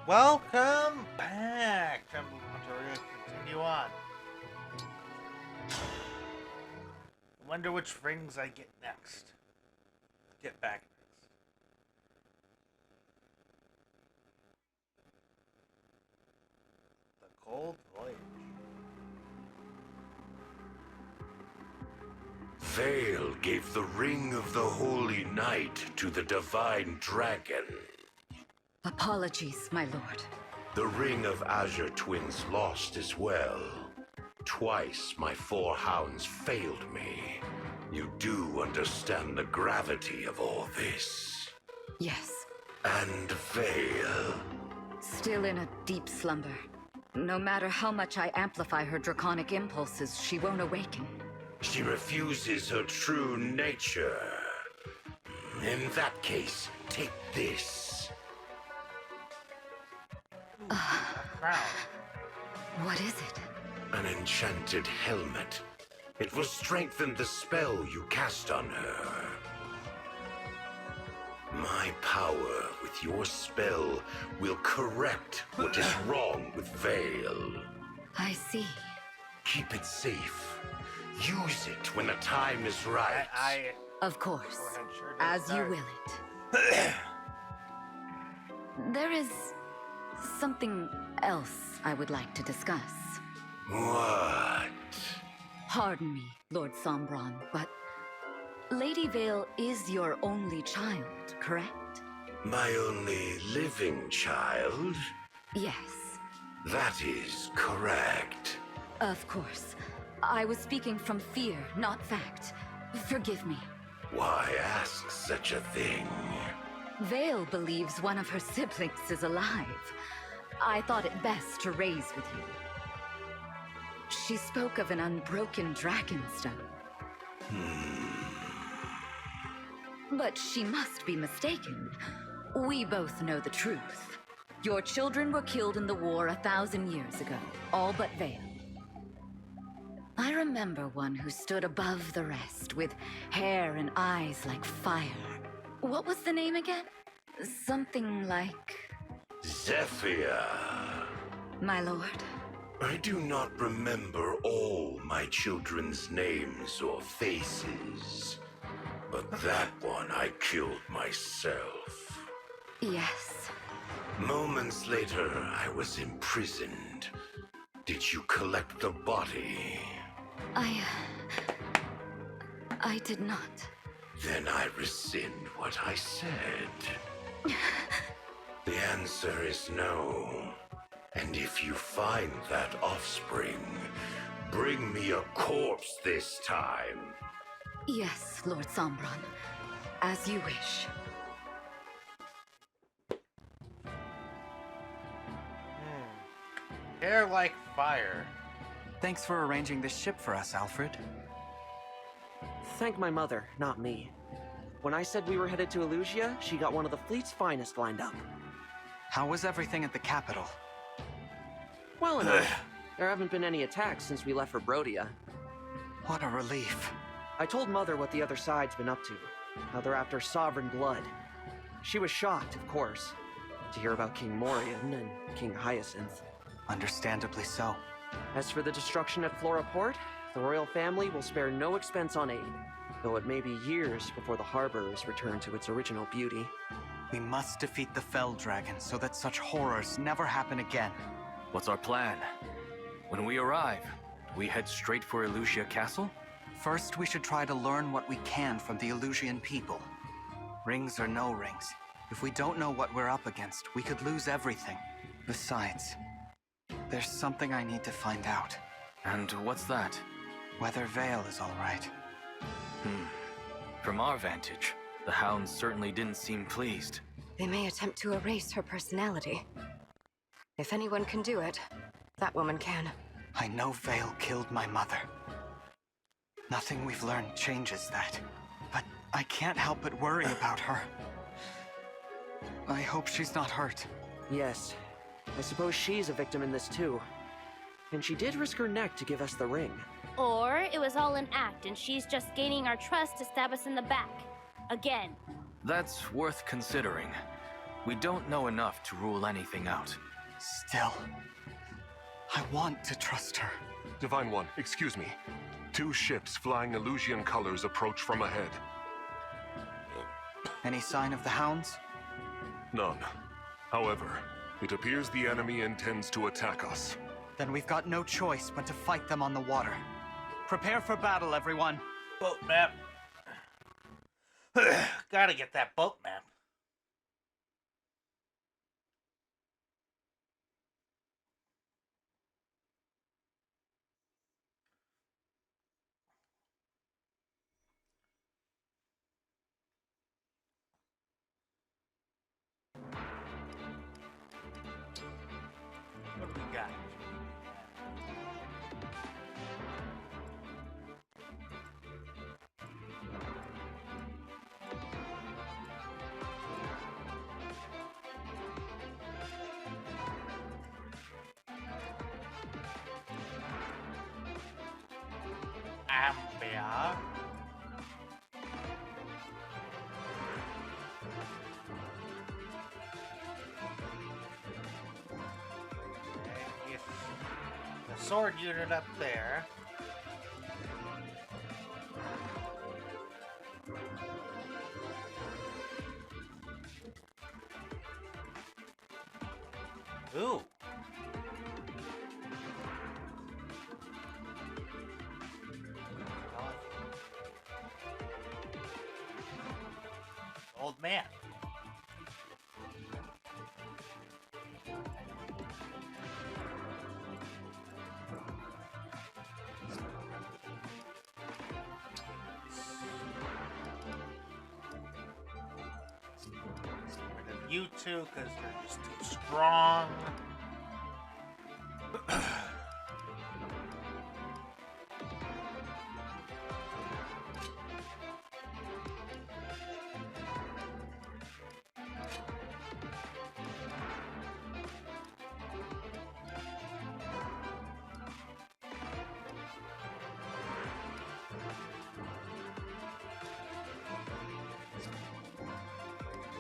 Welcome back, Emblem Hunter. We're gonna continue on. I wonder which rings I get next. Get back next. The Cold Voyage. Vale gave the Ring of the Holy Night to the Divine Dragon. Apologies, my lord. The Ring of Azure Twins lost as well. Twice my 4 hounds failed me. You do understand the gravity of all this. Yes. And Vale. Still in a deep slumber. No matter how much I amplify her draconic impulses, she won't awaken. She refuses her true nature. In that case, take this. Crown. What is it? An enchanted helmet. It will strengthen the spell you cast on her. My power with your spell will correct what is wrong with Vale. I see. Keep it safe. Use it when the time is right. Of course. Go ahead, sure, As you start. will it. There is something else I would like to discuss. What? Pardon me, Lord Sombron, but Lady Vale is your only child, correct? My only living child? Yes. That is correct. Of course. I was speaking from fear, not fact. Forgive me. Why ask such a thing? Vale believes one of her siblings is alive. I thought it best to raise with you. She spoke of an unbroken dragonstone. But she must be mistaken. We both know the truth. Your children were killed in the war 1,000 years ago, all but Vale. I remember one who stood above the rest, with hair and eyes like fire. What was the name again? Something like... Zephyr. My lord. I do not remember all my children's names or faces. But that one I killed myself. Yes. Moments later, I was imprisoned. Did you collect the body? I did not. Then I rescind what I said. The answer is no. And if you find that offspring, bring me a corpse this time. Yes, Lord Sombron. As you wish. Hair like fire. Thanks for arranging this ship for us, Alfred. Thank my mother, not me. When I said we were headed to Elusia, she got one of the fleet's finest lined up. How was everything at the capital? Well enough. There haven't been any attacks since we left for Brodia. What a relief. I told Mother what the other side's been up to, how they're after sovereign blood. She was shocked, of course, to hear about King Morian and King Hyacinth. Understandably so. As for the destruction at Flora Port, the royal family will spare no expense on aid, though it may be years before the harbor is returned to its original beauty. We must defeat the Fell Dragon so that such horrors never happen again. What's our plan? When we arrive, we head straight for Elusia Castle? First, we should try to learn what we can from the Elusian people. Rings or no rings, if we don't know what we're up against, we could lose everything. Besides, there's something I need to find out. And what's that? Whether Vale is all right. From our vantage, the hounds certainly didn't seem pleased. They may attempt to erase her personality. If anyone can do it, that woman can. I know Vale killed my mother. Nothing we've learned changes that. But I can't help but worry about her. I hope she's not hurt. Yes, I suppose she's a victim in this too. And she did risk her neck to give us the ring. Or it was all an act and she's just gaining our trust to stab us in the back. Again. That's worth considering. We don't know enough to rule anything out. Still, I want to trust her. Divine One, excuse me. 2 ships flying Illusian colors approach from ahead. Any sign of the hounds? None. However, it appears the enemy intends to attack us. Then we've got no choice but to fight them on the water. Prepare for battle, everyone. Boat map. Gotta get that boat map. What do we got? Ambia. Okay, get the sword unit up there. Ooh. Old man. You two, because they're just too strong.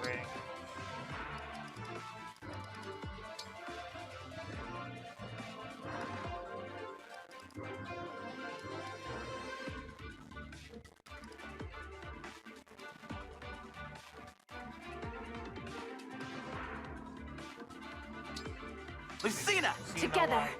Ring. Lucina! Together. White.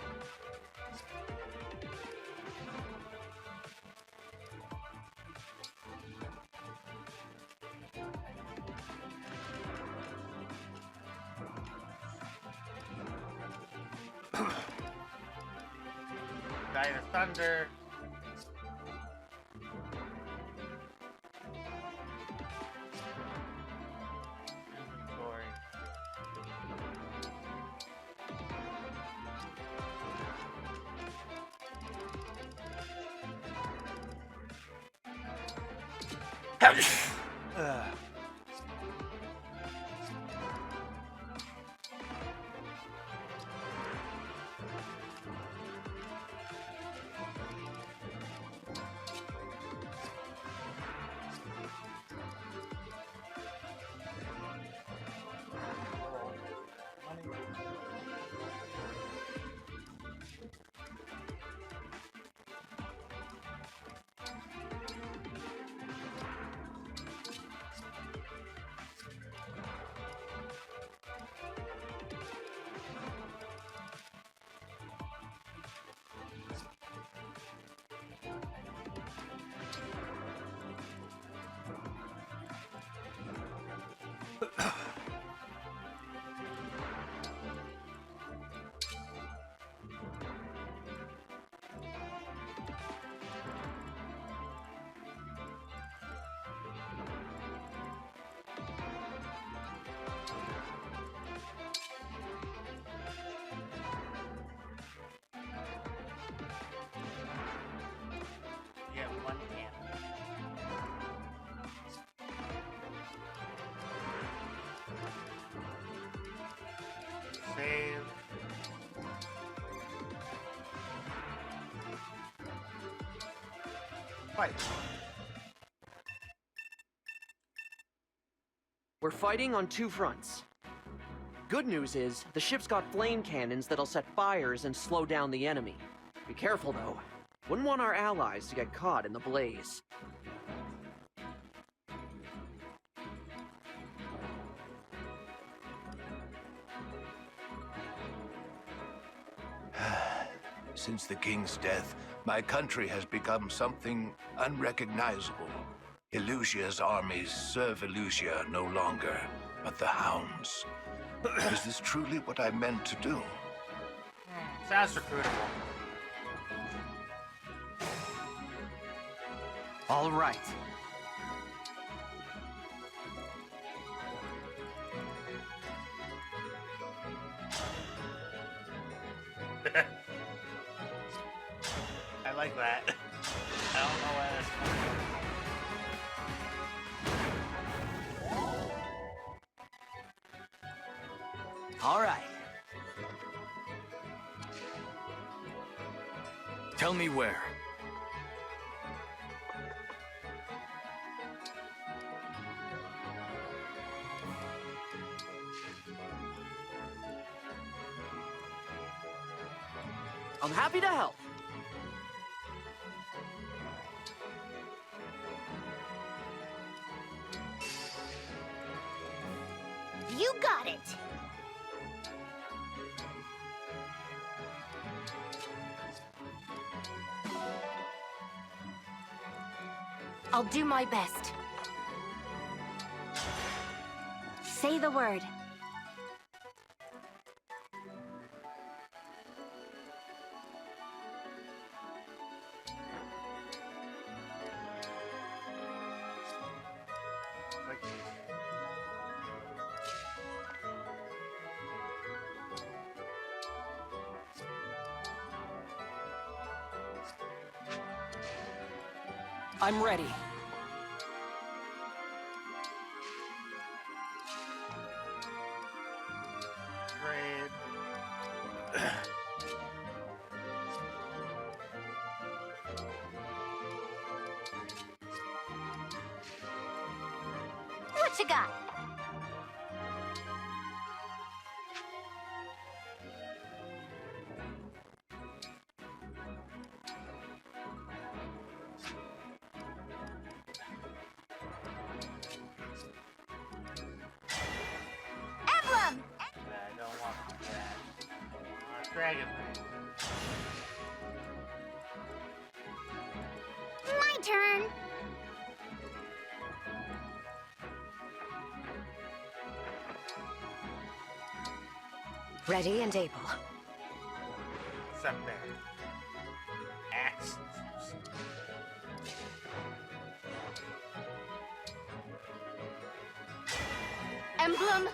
Giant of Thunder. Inventory. Ugh. Yeah, one can. Save. Fight. We're fighting on 2 fronts. Good news is, the ship's got flame cannons that'll set fires and slow down the enemy. Be careful, though. Wouldn't want our allies to get caught in the blaze. Since the king's death, my country has become something unrecognizable. Illusia's armies serve Illusia no longer, but the hounds. Is this truly what I meant to do? Sounds recruitable. All right. I like that. I don't know why that's funny. All right. Tell me where. I'm happy to help. You got it. I'll do my best. Say the word. Like, I'm ready. great. What you got? Emblem! I don't want that. I want Dragon Link. My turn. Ready and able. What's up there? Axe. Emblem.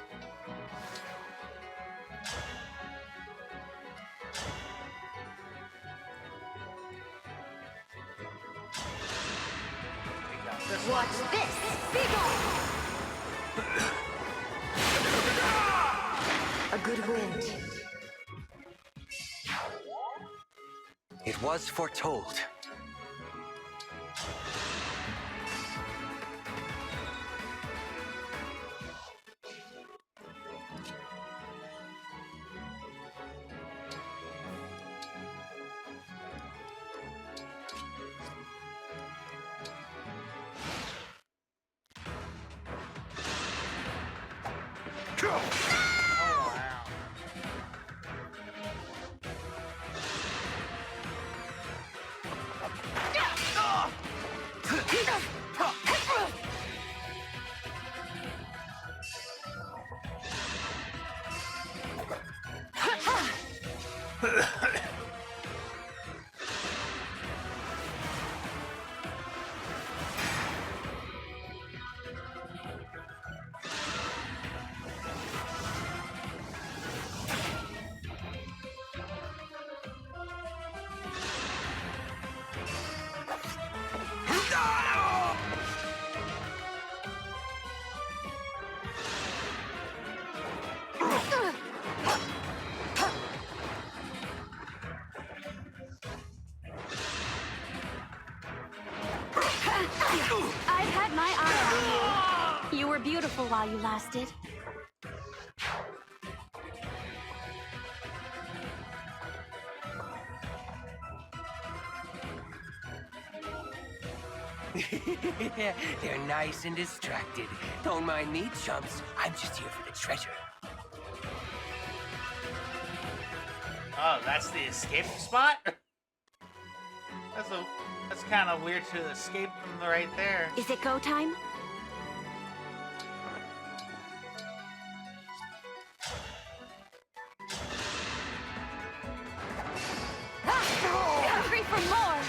We got this one. Watch this. Be gone. A good wind. It was foretold. Oh, wow. I've had my eye on you. You were beautiful while you lasted. They're nice and distracted. Don't mind me, chumps. I'm just here for the treasure. Oh, that's the escape spot? That's kind of weird to escape from right there. Is it go time? Hungry for more!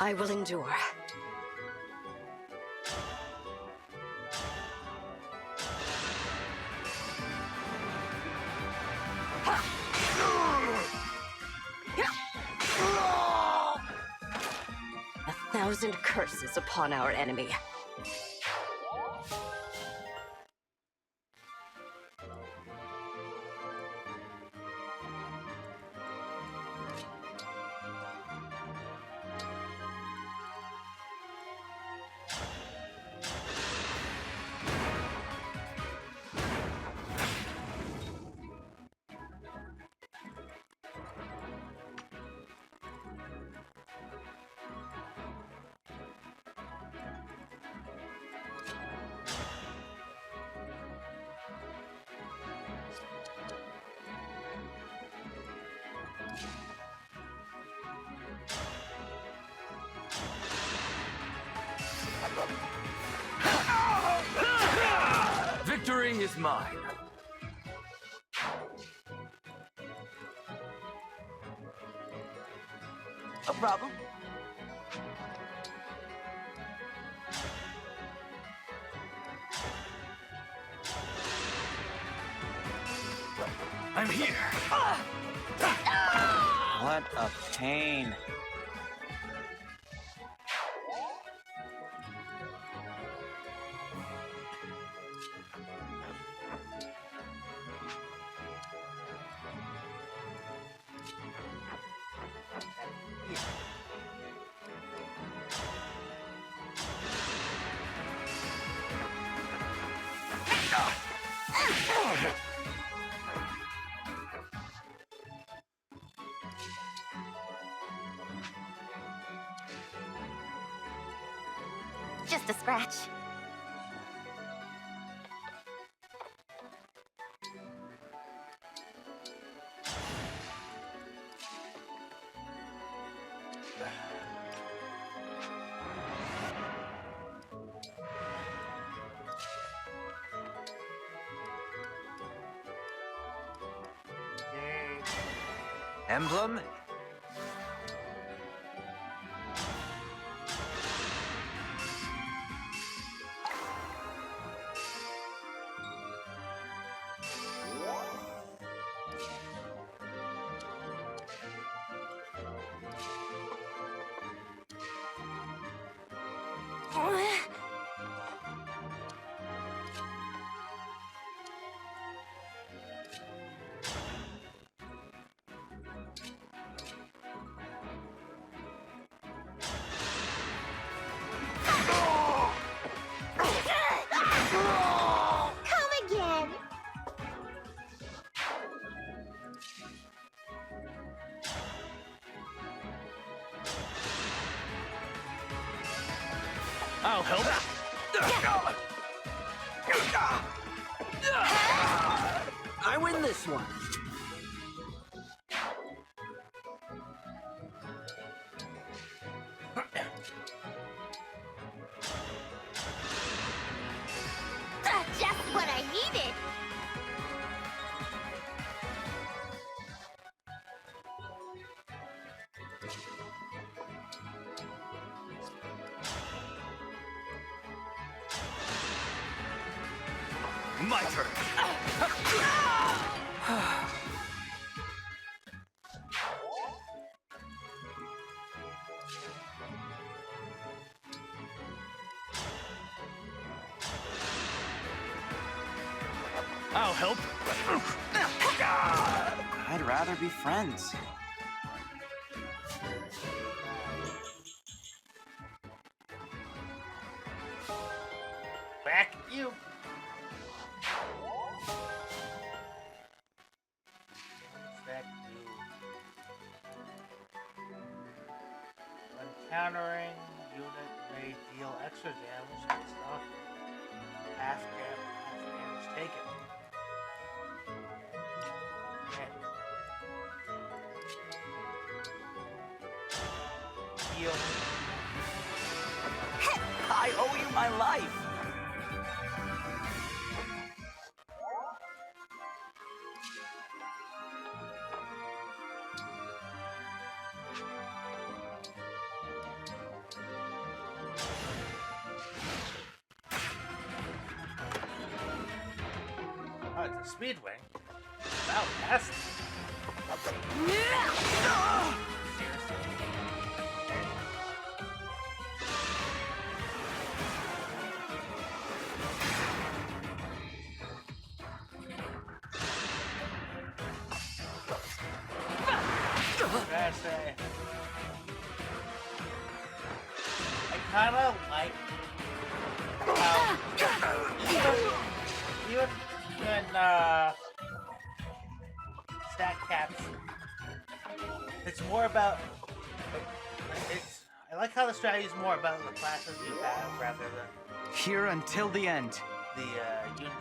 I will endure. A thousand curses upon our enemy. Victory is mine. No problem. I'm here. What a pain. Just a scratch. Emblem? Come again! I'll help. I win this one. Just what I needed! My turn. I'll help. I'd rather be friends. Back you. Countering unit may deal extra damage based off half damage taken. Okay. Heal. I owe you my life! Oh, it's a speed wing. Wow, nasty. Gotta say, I kind of like how even when stat caps, it's more about it's. I like how the strategy is more about the classes you have rather than Here until the end. the units you use.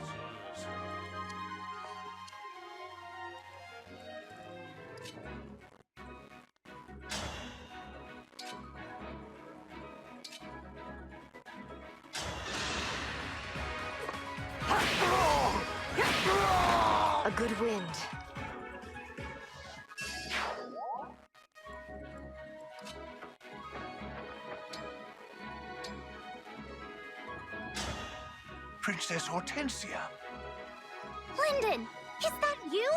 A good wind. Princess Hortensia, Lyndon, is that you?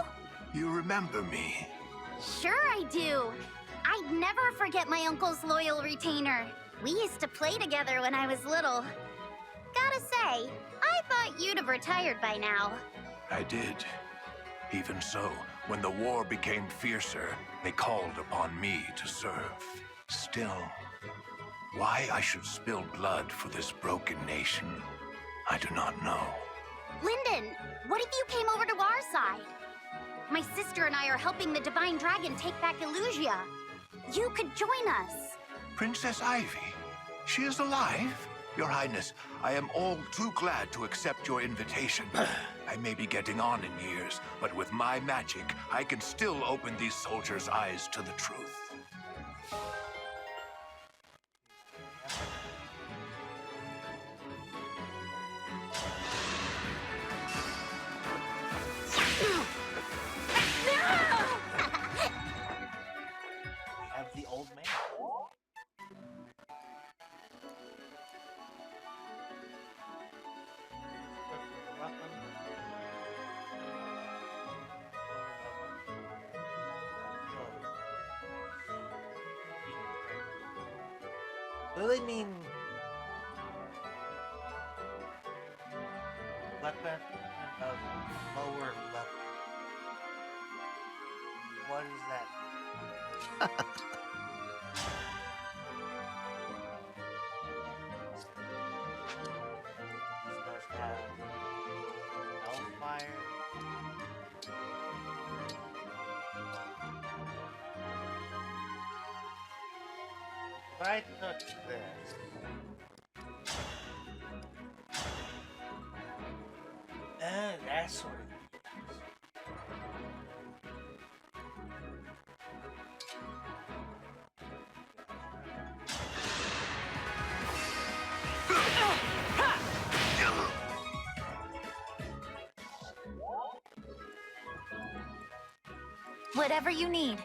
you remember me? Sure I do. I'd never forget my uncle's loyal retainer. We used to play together when I was little. Gotta say, I thought you'd have retired by now. I did. Even so, when the war became fiercer, they called upon me to serve. Still, why I should spill blood for this broken nation, I do not know. Lyndon, what if you came over to our side? My sister and I are helping the Divine Dragon take back Illusia. You could join us. Princess Ivy, she is alive? Your Highness, I am all too glad to accept your invitation. I may be getting on in years, but with my magic, I can still open these soldiers' eyes to the truth. We have the old man. What do they mean? Weapon of lower level. What is that? This does have Hellfire. If I took this, that's what it is. Whatever you need.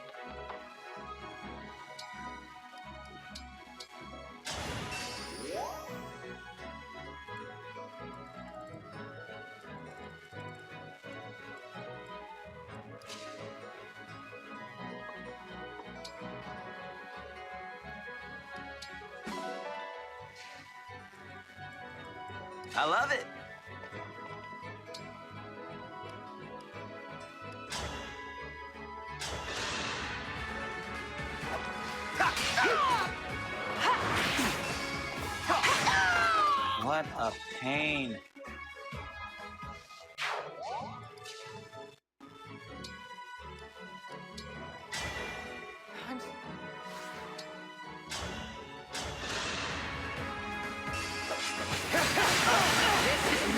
I love it. What a pain.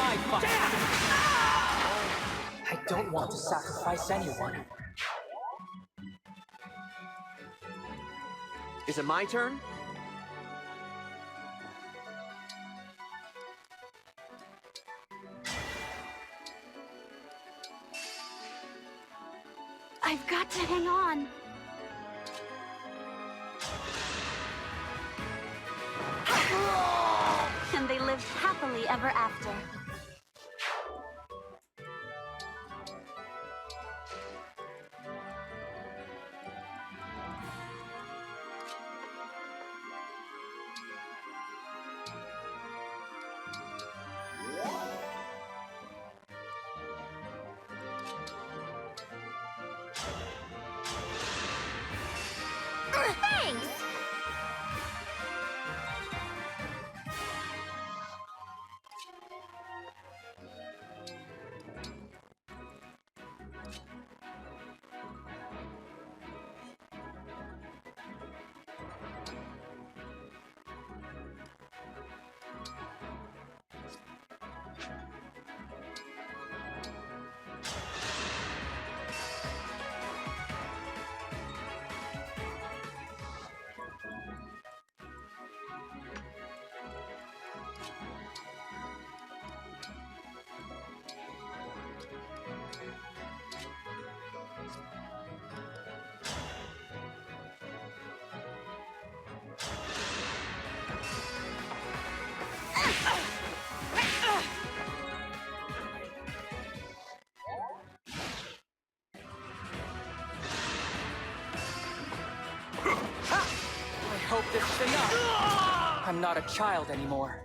my fight! I don't want to sacrifice anyone. Is it my turn? I've got to hang on. And they lived happily ever after. Thanks! I hope this is enough. I'm not a child anymore.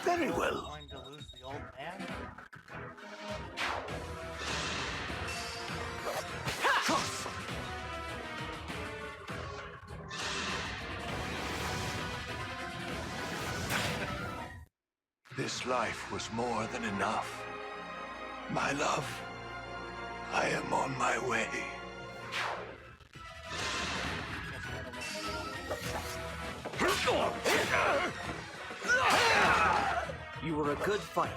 Very well. Going to lose the old man? This life was more than enough. My love, I am on my way. You were a good fight.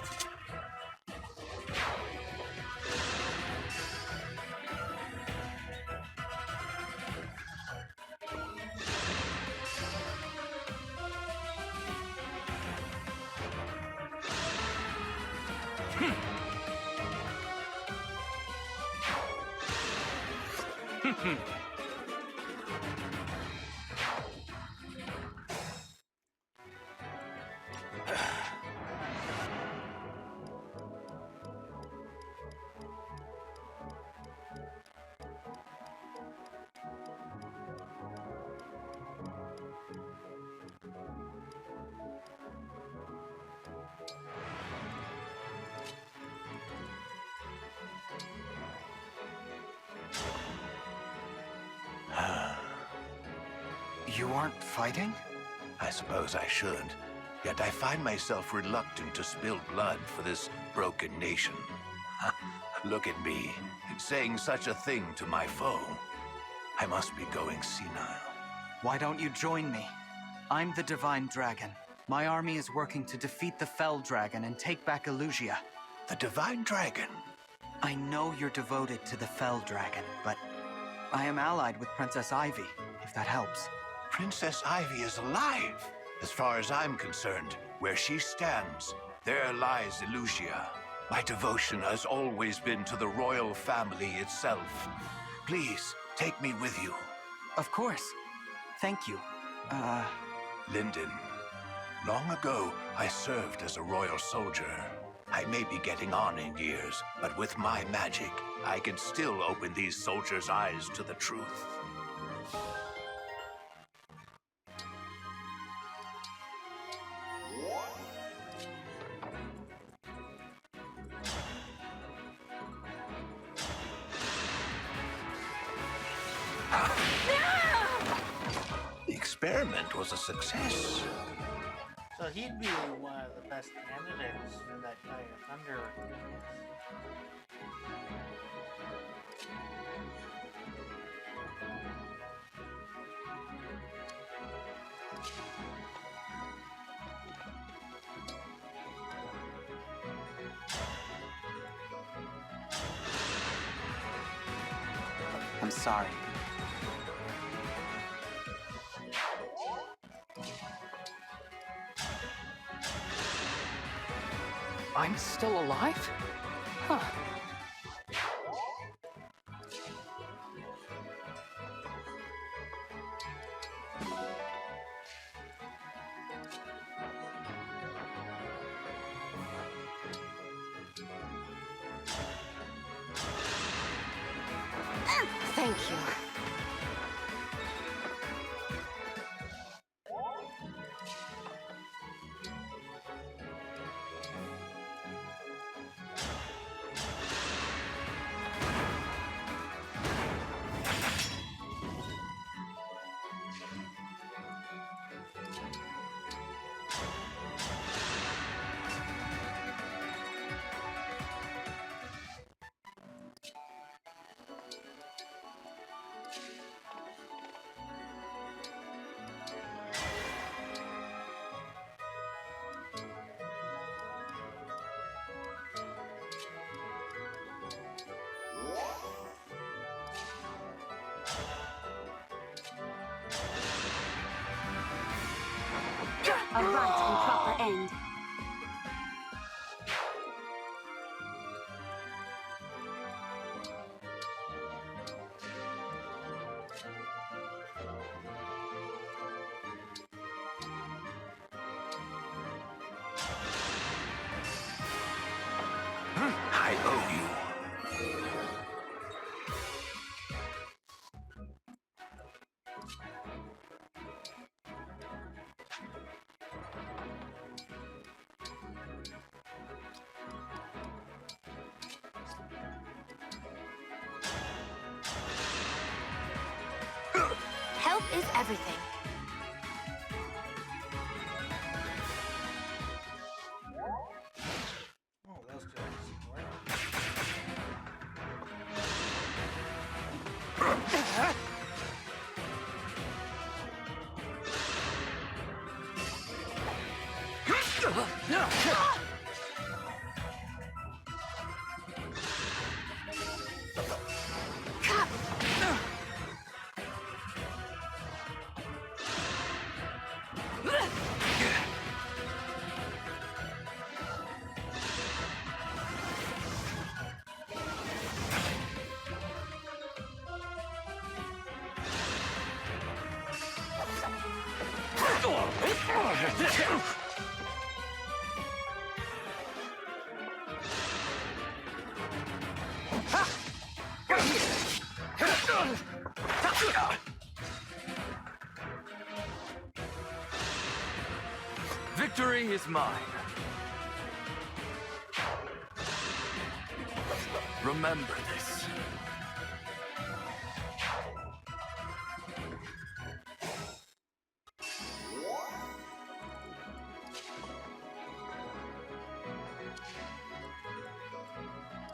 You aren't fighting? I suppose I should. Yet I find myself reluctant to spill blood for this broken nation. Look at me, saying such a thing to my foe. I must be going senile. Why don't you join me? I'm the Divine Dragon. My army is working to defeat the Fell Dragon and take back Elusia. The Divine Dragon? I know you're devoted to the Fell Dragon, but I am allied with Princess Ivy, if that helps. Princess Ivy is alive. As far as I'm concerned, where she stands, there lies Elusia. My devotion has always been to the royal family itself. Please, take me with you. Of course. Thank you. Linden, long ago, I served as a royal soldier. I may be getting on in years, but with my magic, I can still open these soldiers' eyes to the truth. experiment was a success. So he'd be one of the best candidates for that Dire Thunder. I'm sorry. I'm still alive? Huh. Thank you. A right and proper end. I owe you. Help is everything. Oh, those two are Victory is mine. Remember this.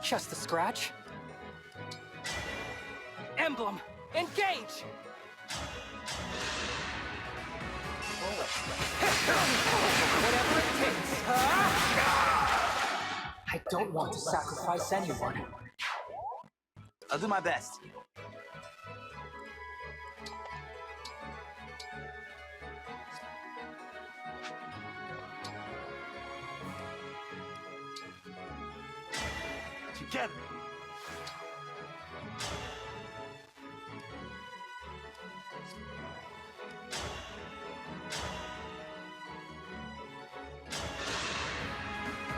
Just a scratch. Emblem Engage! Whatever it takes. I don't want to sacrifice anyone. I'll do my best. Together.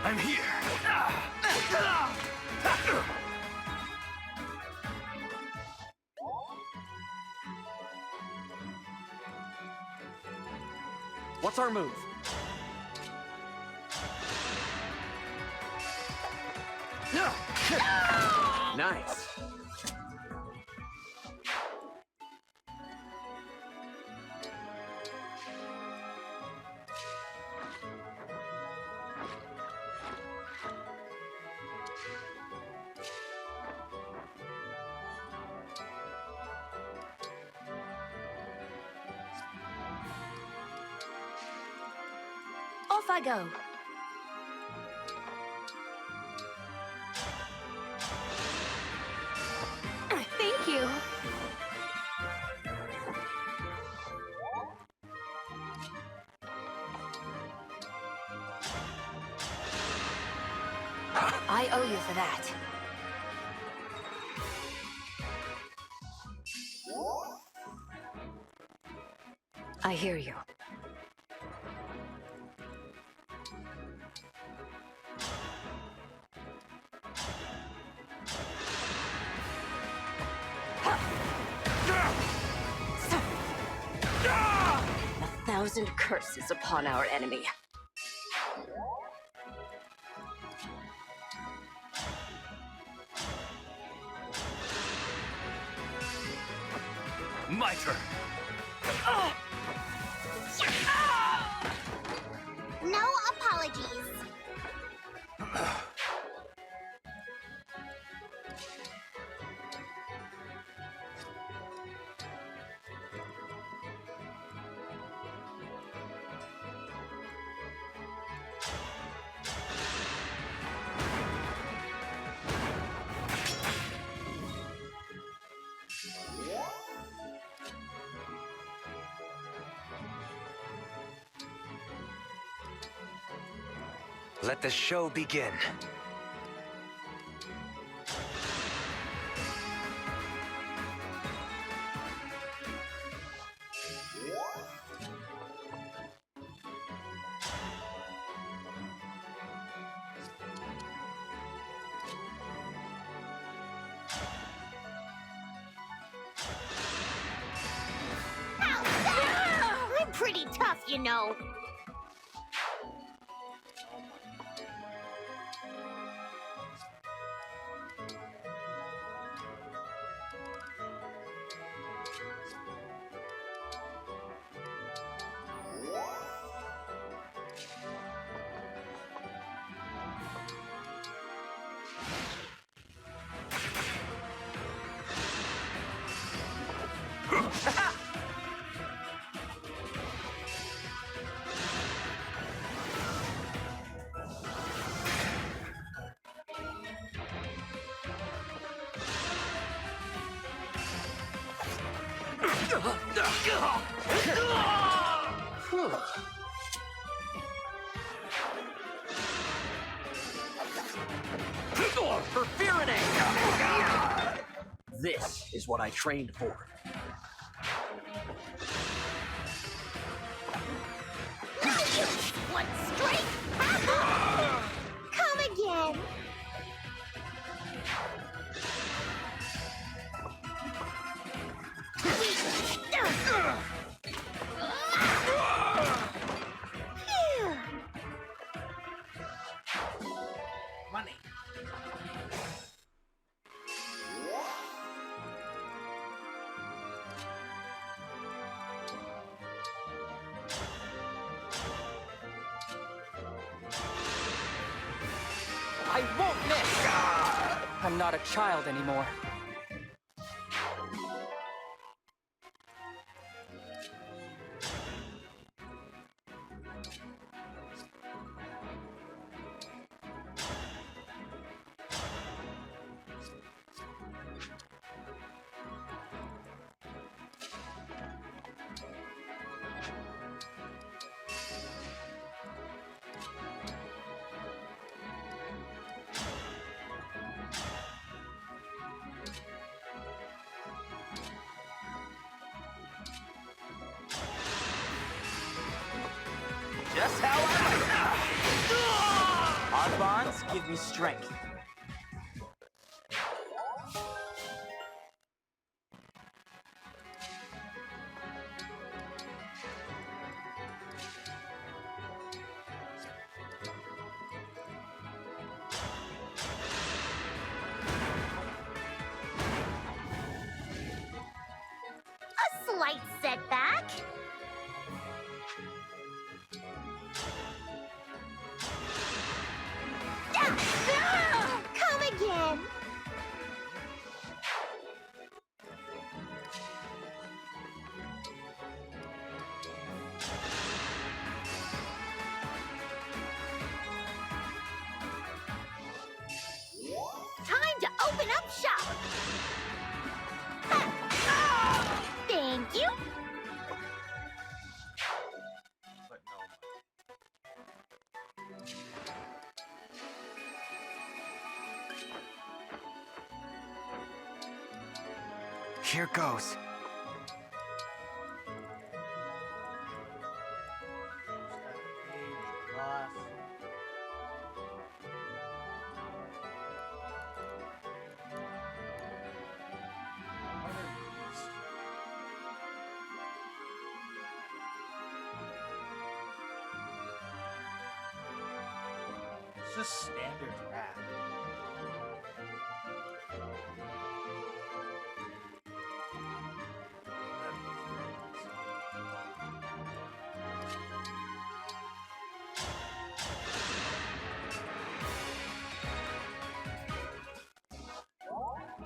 I'm here. What's our move? Nice. Off I go. Thank you. I owe you for that. I hear you. A thousand curses upon our enemy. My turn. No apologies. Let the show begin. I'm pretty tough, you know. For Firaday! This is what I trained for. One straight. Come again. Money. I won't miss! I'm not a child anymore. Just how I like it. Our bonds give me strength. A slight setback. Come again. Here goes. Boss. It's just standard rap.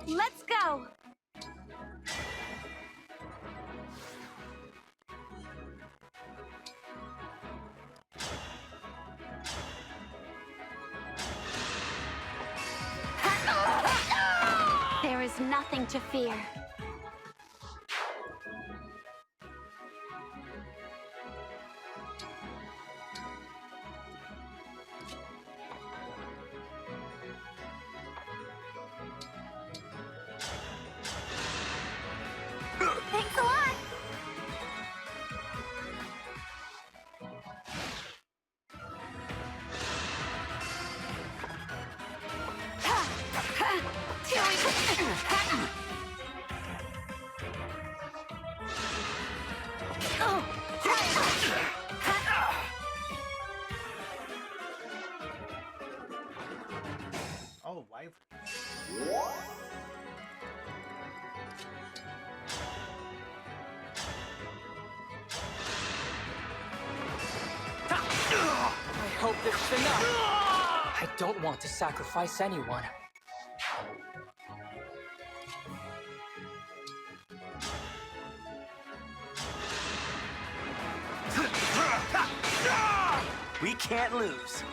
Let's go! There is nothing to fear. Thanks a lot! Oh, wife. I hope this is enough. I don't want to sacrifice anyone. We can't lose.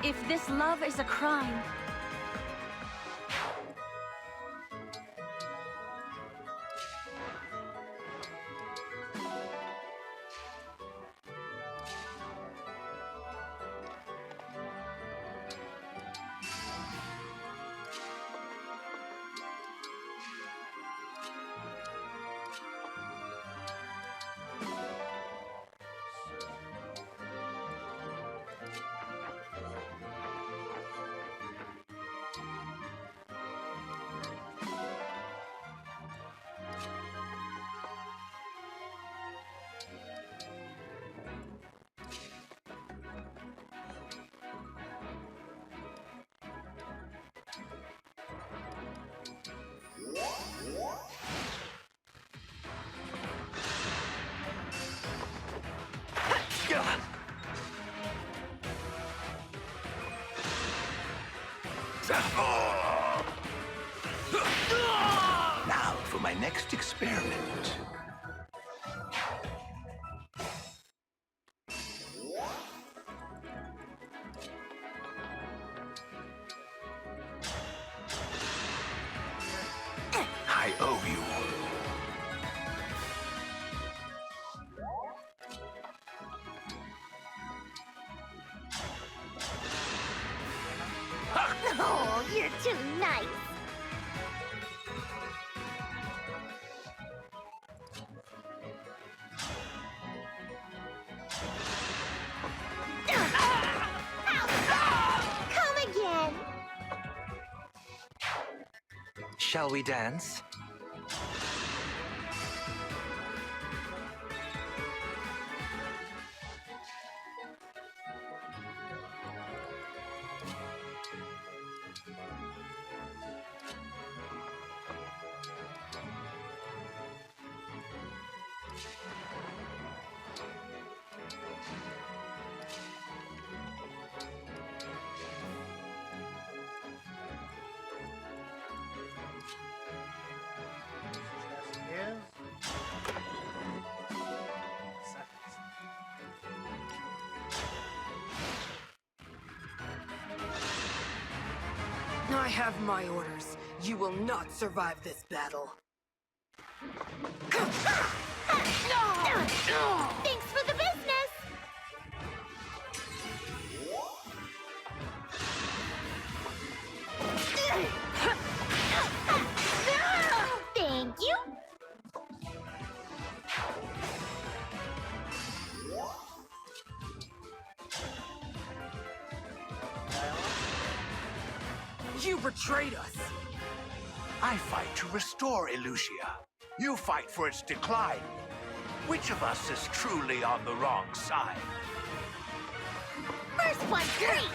If this love is a crime, Now for my next experiment. I owe you. oh, you're too nice. Come again. Shall we dance? I have my orders. You will not survive this battle. Thanks for the business! Thank you! You betrayed us! I fight to restore Illusia. You fight for its decline. Which of us is truly on the wrong side? First one's great!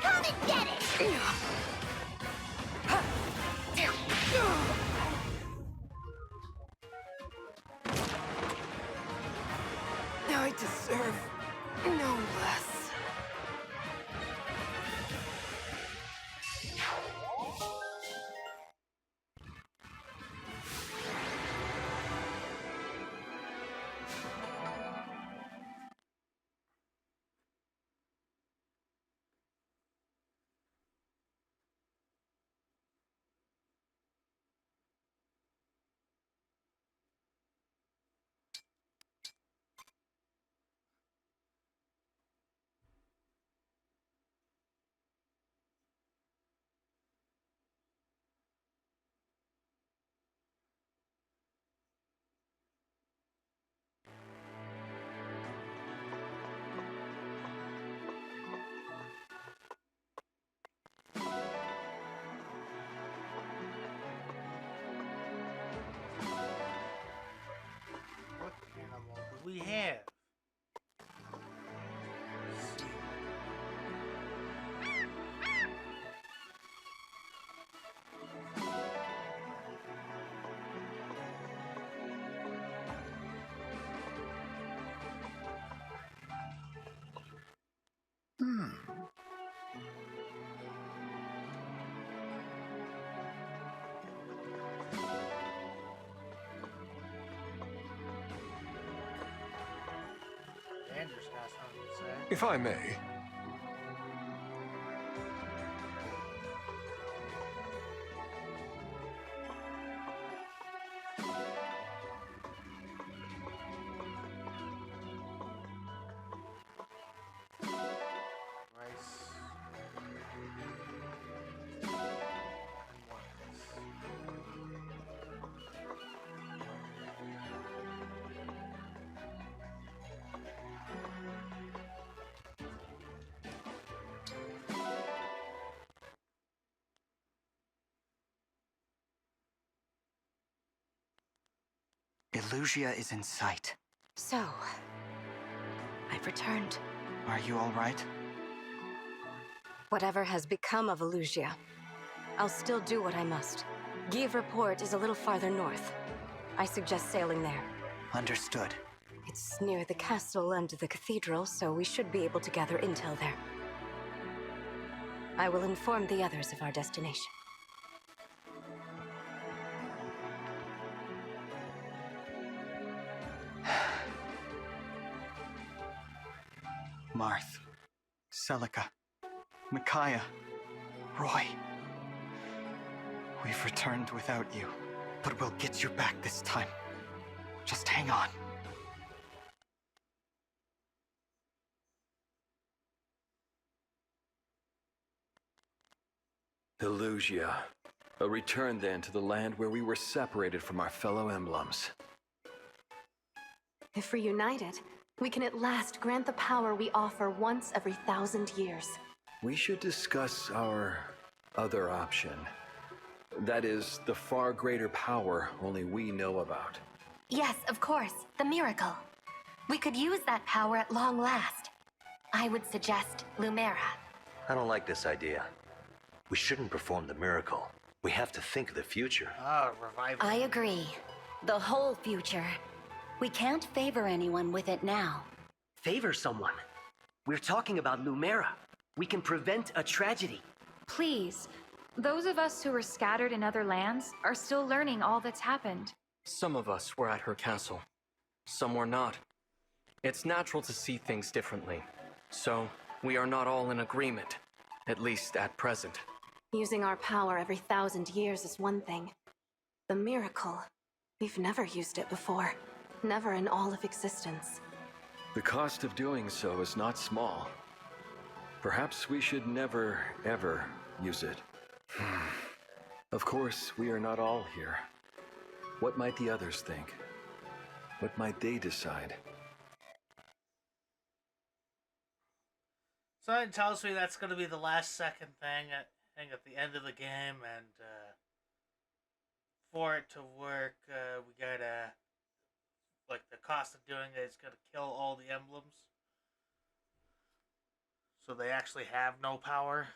Come and get it! I deserve no less. What animal do we have? Let's see. Anders got something to say. If I may, Rice. And more rice. Illusia is in sight. So, I've returned. Are you all right? Whatever has become of Illusia, I'll still do what I must. Give Port is a little farther north. I suggest sailing there. Understood. It's near the castle and the cathedral, so we should be able to gather intel there. I will inform the others of our destination. Marth, Celica, Micaiah, Roy. We've returned without you, but we'll get you back this time. Just hang on. Illusia. A return then to the land where we were separated from our fellow emblems. If reunited, we can at last grant the power we offer once every 1,000 years. We should discuss our other option. That is, the far greater power only we know about. Yes, of course, the miracle. We could use that power at long last. I would suggest Lumera. I don't like this idea. We shouldn't perform the miracle. We have to think of the future. Ah, revival. I agree. The whole future. We can't favor anyone with it now. favor someone. We're talking about Lumera. We can prevent a tragedy. Please. Those of us who were scattered in other lands are still learning all that's happened. Some of us were at her castle. Some were not. It's natural to see things differently. So, we are not all in agreement. At least at present. Using our power every 1,000 years is one thing. The miracle. We've never used it before. Never in all of existence. The cost of doing so is not small. Perhaps we should never, ever use it. Of course, we are not all here. What might the others think? What might they decide? Something tells me that's going to be the last second thing at the end of the game, and for it to work, we gotta, like, the cost of doing it is gonna kill all the emblems, so they actually have no power.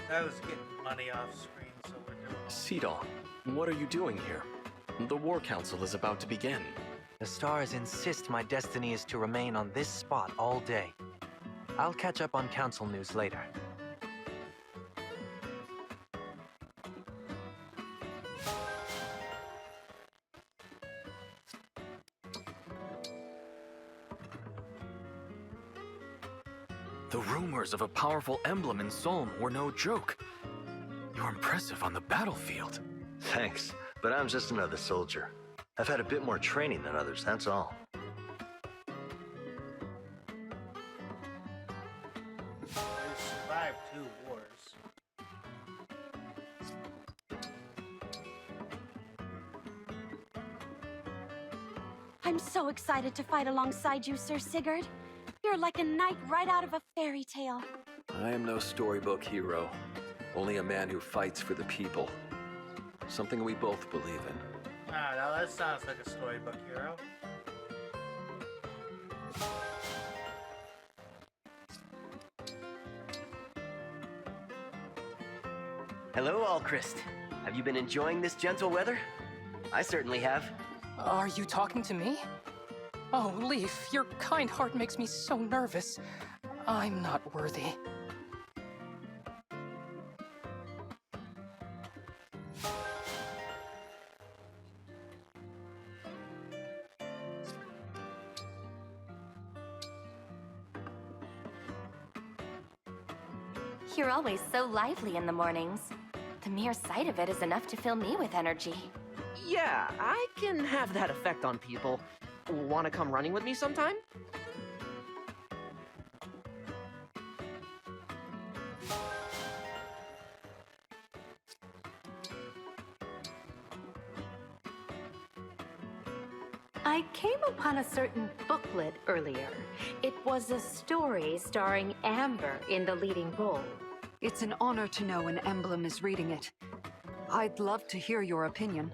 I was getting money off screen, so we're doing. Cedal, what are you doing here? The War Council is about to begin. The stars insist my destiny is to remain on this spot all day. I'll catch up on council news later. The rumors of a powerful emblem in Solm were no joke. You're impressive on the battlefield. Thanks, but I'm just another soldier. I've had a bit more training than others, that's all. I survived 2 wars. I'm so excited to fight alongside you, Sir Sigurd. You're like a knight right out of a fairy tale. I am no storybook hero, only a man who fights for the people. Something we both believe in. Ah, now that sounds like a storybook hero. Hello, Alchrist. Have you been enjoying this gentle weather? I certainly have. Are you talking to me? Oh, Leaf, your kind heart makes me so nervous. I'm not worthy. You're always so lively in the mornings. The mere sight of it is enough to fill me with energy. Yeah, I can have that effect on people. Want to come running with me sometime? I came upon a certain booklet earlier. It was a story starring Amber in the leading role. It's an honor to know an emblem is reading it. I'd love to hear your opinion.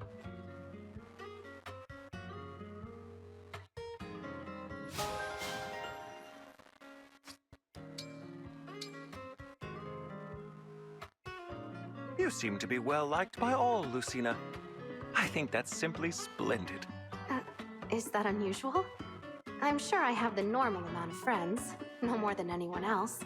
You seem to be well liked by all, Lucina. I think that's simply splendid. Is that unusual? I'm sure I have the normal amount of friends. No more than anyone else.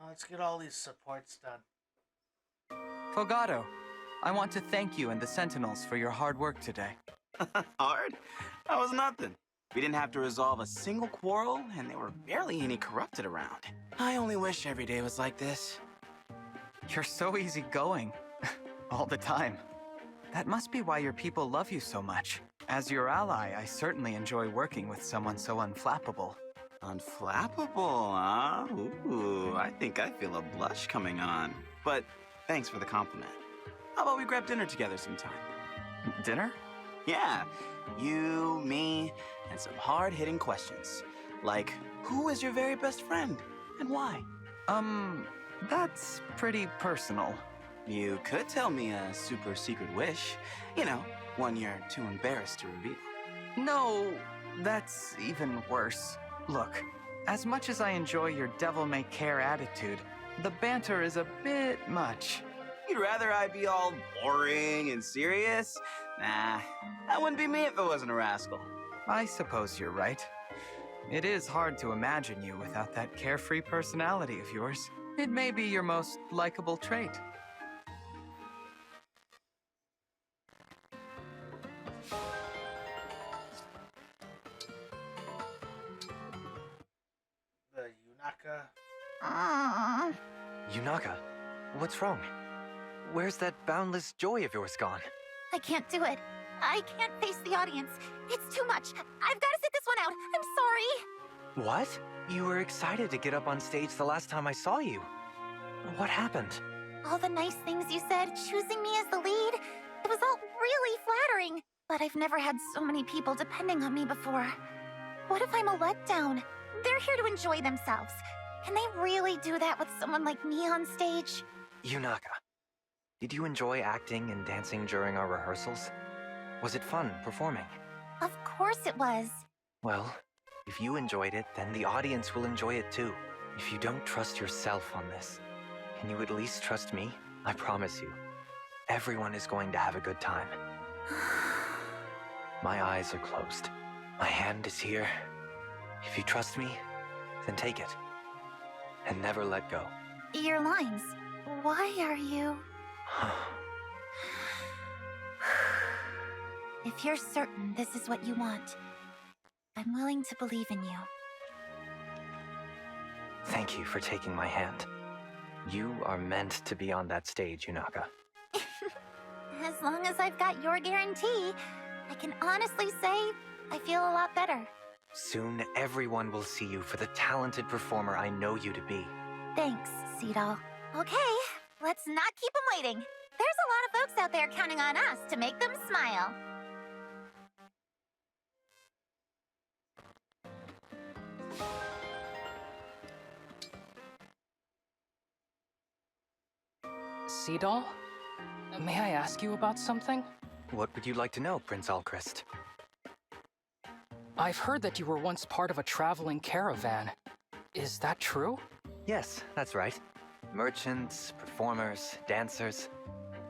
Let's get all these supports done. Fogado, I want to thank you and the Sentinels for your hard work today. Hard? That was nothing. We didn't have to resolve a single quarrel, and there were barely any corrupted around. I only wish every day was like this. You're so easygoing. All the time. That must be why your people love you so much. As your ally, I certainly enjoy working with someone so unflappable. Unflappable, huh? Ooh, I think I feel a blush coming on. But thanks for the compliment. How about we grab dinner together sometime? Dinner? Yeah. You, me, and some hard-hitting questions. Like, who is your very best friend, and why? That's pretty personal. You could tell me a super secret wish. You know, one you're too embarrassed to reveal. No, that's even worse. Look, as much as I enjoy your devil-may-care attitude, the banter is a bit much. You'd rather I be all boring and serious? Nah, that wouldn't be me if I wasn't a rascal. I suppose you're right. It is hard to imagine you without that carefree personality of yours. It may be your most likable trait. The Yunaka. Yunaka, what's wrong? Where's that boundless joy of yours gone? I can't do it. I can't face the audience. It's too much. I've got to sit this one out. I'm sorry. What? You were excited to get up on stage the last time I saw you. What happened? All the nice things you said, choosing me as the lead, it was all really flattering. But I've never had so many people depending on me before. What if I'm a letdown? They're here to enjoy themselves. Can they really do that with someone like me on stage? Yunaka, did you enjoy acting and dancing during our rehearsals? Was it fun performing? Of course it was. Well, if you enjoyed it, then the audience will enjoy it too. If you don't trust yourself on this, can you at least trust me? I promise you, everyone is going to have a good time. My eyes are closed. My hand is here. If you trust me, then take it. And never let go. Your lines. Why are you... If you're certain this is what you want, I'm willing to believe in you. Thank you for taking my hand. You are meant to be on that stage, Yunaka. As long as I've got your guarantee, I can honestly say I feel a lot better. Soon, everyone will see you for the talented performer I know you to be. Thanks, Seedall. Okay, let's not keep them waiting. There's a lot of folks out there counting on us to make them smile. Seedall? May I ask you about something? What would you like to know, Prince Alchrist? I've heard that you were once part of a traveling caravan. Is that true? Yes, that's right. Merchants, performers, dancers.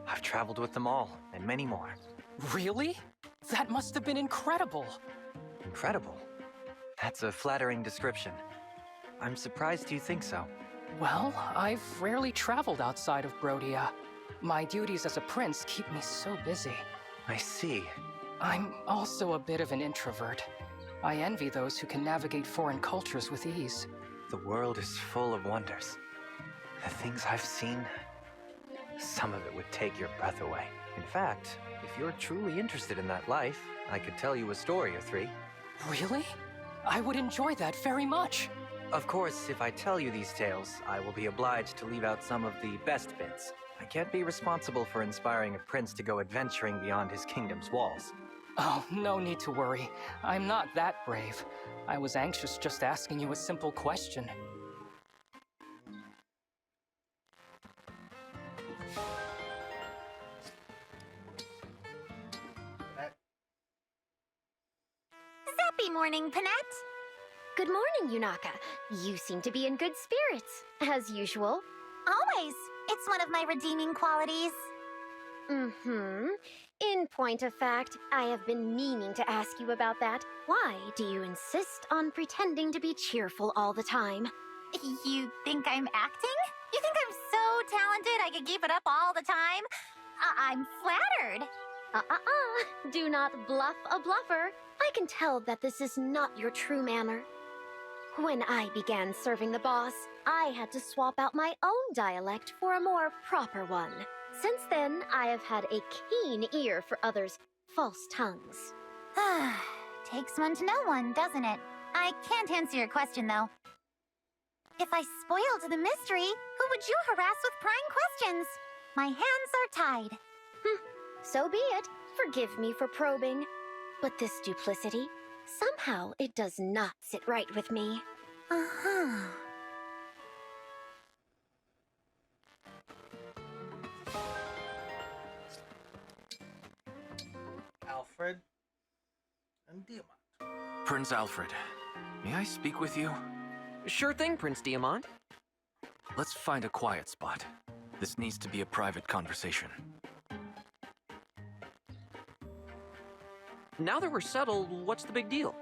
I've traveled with them all, and many more. Really? That must have been incredible. Incredible? That's a flattering description. I'm surprised you think so. Well, I've rarely traveled outside of Brodia. My duties as a prince keep me so busy. I see. I'm also a bit of an introvert. I envy those who can navigate foreign cultures with ease. The world is full of wonders. The things I've seen, some of it would take your breath away. In fact, if you're truly interested in that life, I could tell you a story or three. Really? I would enjoy that very much. Of course, if I tell you these tales, I will be obliged to leave out some of the best bits. I can't be responsible for inspiring a prince to go adventuring beyond his kingdom's walls. Oh, no need to worry. I'm not that brave. I was anxious just asking you a simple question. Happy morning, Panette. Good morning, Yunaka. You seem to be in good spirits, as usual. Always. It's one of my redeeming qualities. Mm-hmm. In point of fact, I have been meaning to ask you about that. Why do you insist on pretending to be cheerful all the time? You think I'm acting? You think I'm so talented I could keep it up all the time? I'm flattered. Do not bluff a bluffer. I can tell that this is not your true manner. When I began serving the boss, I had to swap out my own dialect for a more proper one. Since then, I have had a keen ear for others' false tongues. Takes one to know one, doesn't it? I can't answer your question, though. If I spoiled the mystery, who would you harass with prying questions? My hands are tied. So be it. Forgive me for probing. But this duplicity, Somehow, it does not sit right with me. Uh-huh. Alfred and Diamond. Prince Alfred, may I speak with you? Sure thing, Prince Diamond. Let's find a quiet spot. This needs to be a private conversation. Now that we're settled, what's the big deal?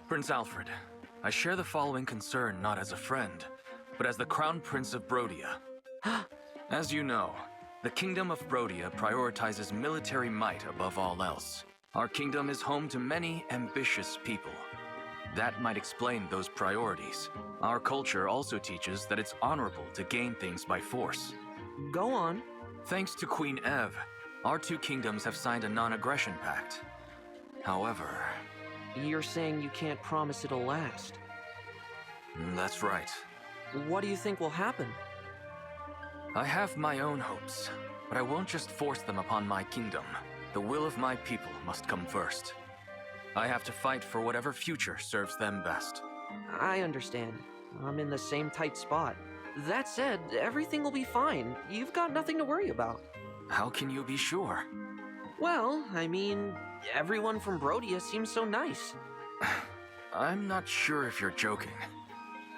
Prince Alfred, I share the following concern not as a friend, but as the Crown Prince of Brodia. As you know, the Kingdom of Brodia prioritizes military might above all else. Our kingdom is home to many ambitious people. That might explain those priorities. Our culture also teaches that it's honorable to gain things by force. Go on. Thanks to Queen Eve, our two kingdoms have signed a non-aggression pact. However... You're saying you can't promise it'll last? That's right. What do you think will happen? I have my own hopes, but I won't just force them upon my kingdom. The will of my people must come first. I have to fight for whatever future serves them best. I understand. I'm in the same tight spot. That said, everything will be fine. You've got nothing to worry about. How can you be sure? Well, I mean, everyone from Brodia seems so nice. I'm not sure if you're joking.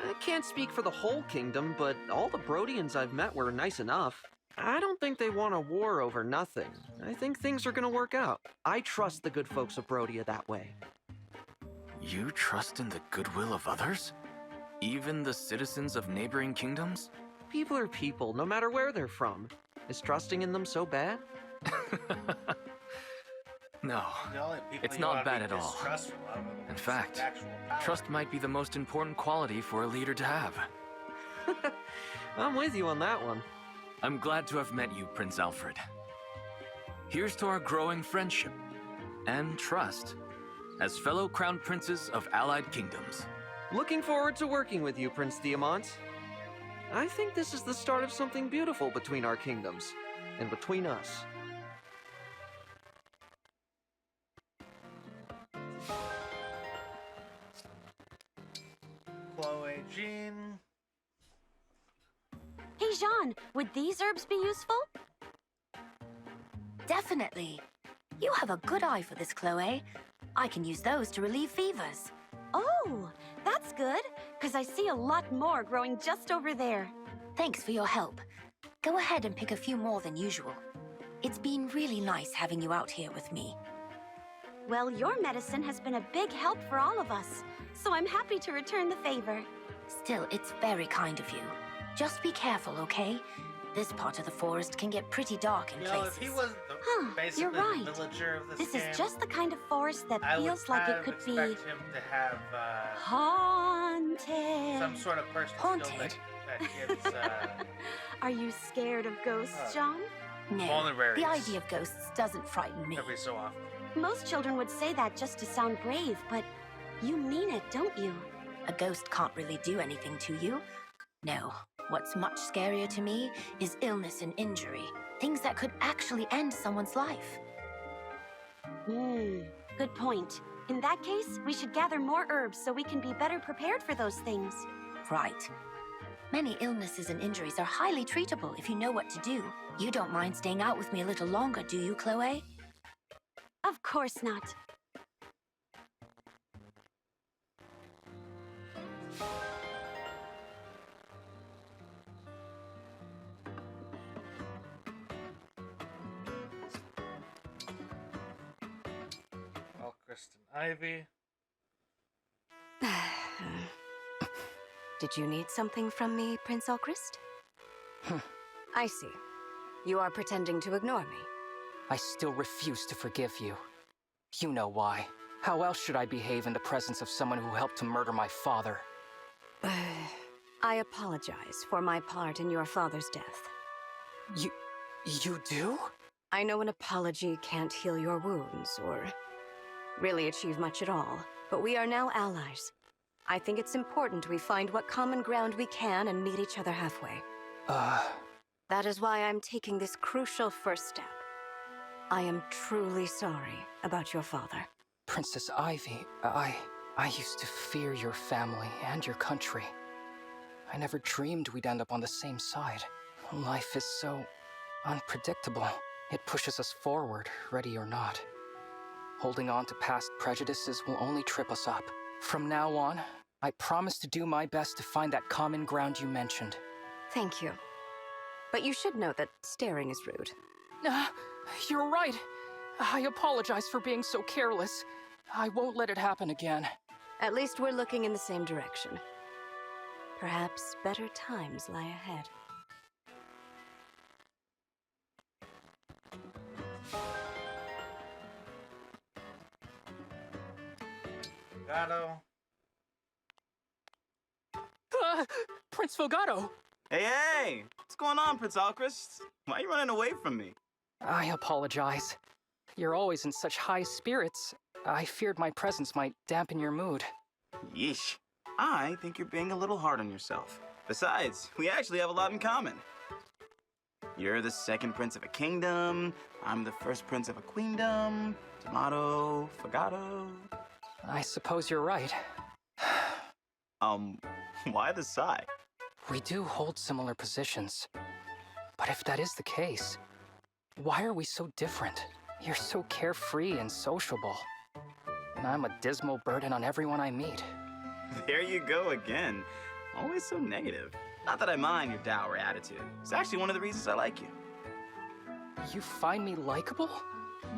I can't speak for the whole kingdom, but all the Brodians I've met were nice enough. I don't think they want a war over nothing. I think things are gonna work out. I trust the good folks of Brodia that way. You trust in the goodwill of others? Even the citizens of neighboring kingdoms? People are people, no matter where they're from. Is trusting in them so bad? No, it's not bad at all. In fact, trust might be the most important quality for a leader to have. I'm with you on that one. I'm glad to have met you, Prince Alfred. Here's to our growing friendship and trust as fellow crown princes of allied kingdoms. Looking forward to working with you, Prince Diamant. I think this is the start of something beautiful between our kingdoms and between us. Chloe, Jean. Hey, Jean, would these herbs be useful? Definitely. You have a good eye for this, Chloe. I can use those to relieve fevers. Oh, that's good, because I see a lot more growing just over there. Thanks for your help. Go ahead and pick a few more than usual. It's been really nice having you out here with me. Well, your medicine has been a big help for all of us, so I'm happy to return the favor. Still, it's very kind of you. Just be careful, okay? This part of the forest can get pretty dark in places. If he was basically you're right. the villager of this This game, is just the kind of forest that I feels would like kind it of could be expect him to have haunted. some sort of personal skill Haunted? that gives Are you scared of ghosts, John? No, vulneraries the idea of ghosts doesn't frighten me. every so often. Most children would say that just to sound brave, but you mean it, don't you? A ghost can't really do anything to you. No, what's much scarier to me is illness and injury. Things that could actually end someone's life. Good point. In that case, we should gather more herbs so we can be better prepared for those things. Right. Many illnesses and injuries are highly treatable if you know what to do. You don't mind staying out with me a little longer, do you, Chloe? Of course not. Oh, Kristen Ivy. Did you need something from me, Prince Alchrist? I see. You are pretending to ignore me. I still refuse to forgive you. You know why. How else should I behave in the presence of someone who helped to murder my father? I apologize for my part in your father's death. You do? I know an apology can't heal your wounds, or really achieve much at all, but we are now allies. I think it's important we find what common ground we can and meet each other halfway. That is why I'm taking this crucial first step. I am truly sorry about your father. Princess Ivy, I used to fear your family and your country. I never dreamed we'd end up on the same side. Life is so unpredictable. It pushes us forward, ready or not. Holding on to past prejudices will only trip us up. From now on, I promise to do my best to find that common ground you mentioned. Thank you. But you should know that staring is rude. You're right. I apologize for being so careless. I won't let it happen again. At least we're looking in the same direction. Perhaps better times lie ahead. Gato. Prince Fogato! Hey! What's going on, Prince Alchrist? Why are you running away from me? I apologize. You're always in such high spirits. I feared my presence might dampen your mood. Yeesh. I think you're being a little hard on yourself. Besides, we actually have a lot in common. You're the second prince of a kingdom. I'm the first prince of a queendom. Tomato, Fogato. I suppose you're right. Why the sigh? We do hold similar positions. But if that is the case, why are we so different? You're so carefree and sociable. And I'm a dismal burden on everyone I meet. There you go again. Always so negative. Not that I mind your dour attitude. It's actually one of the reasons I like you. You find me likable?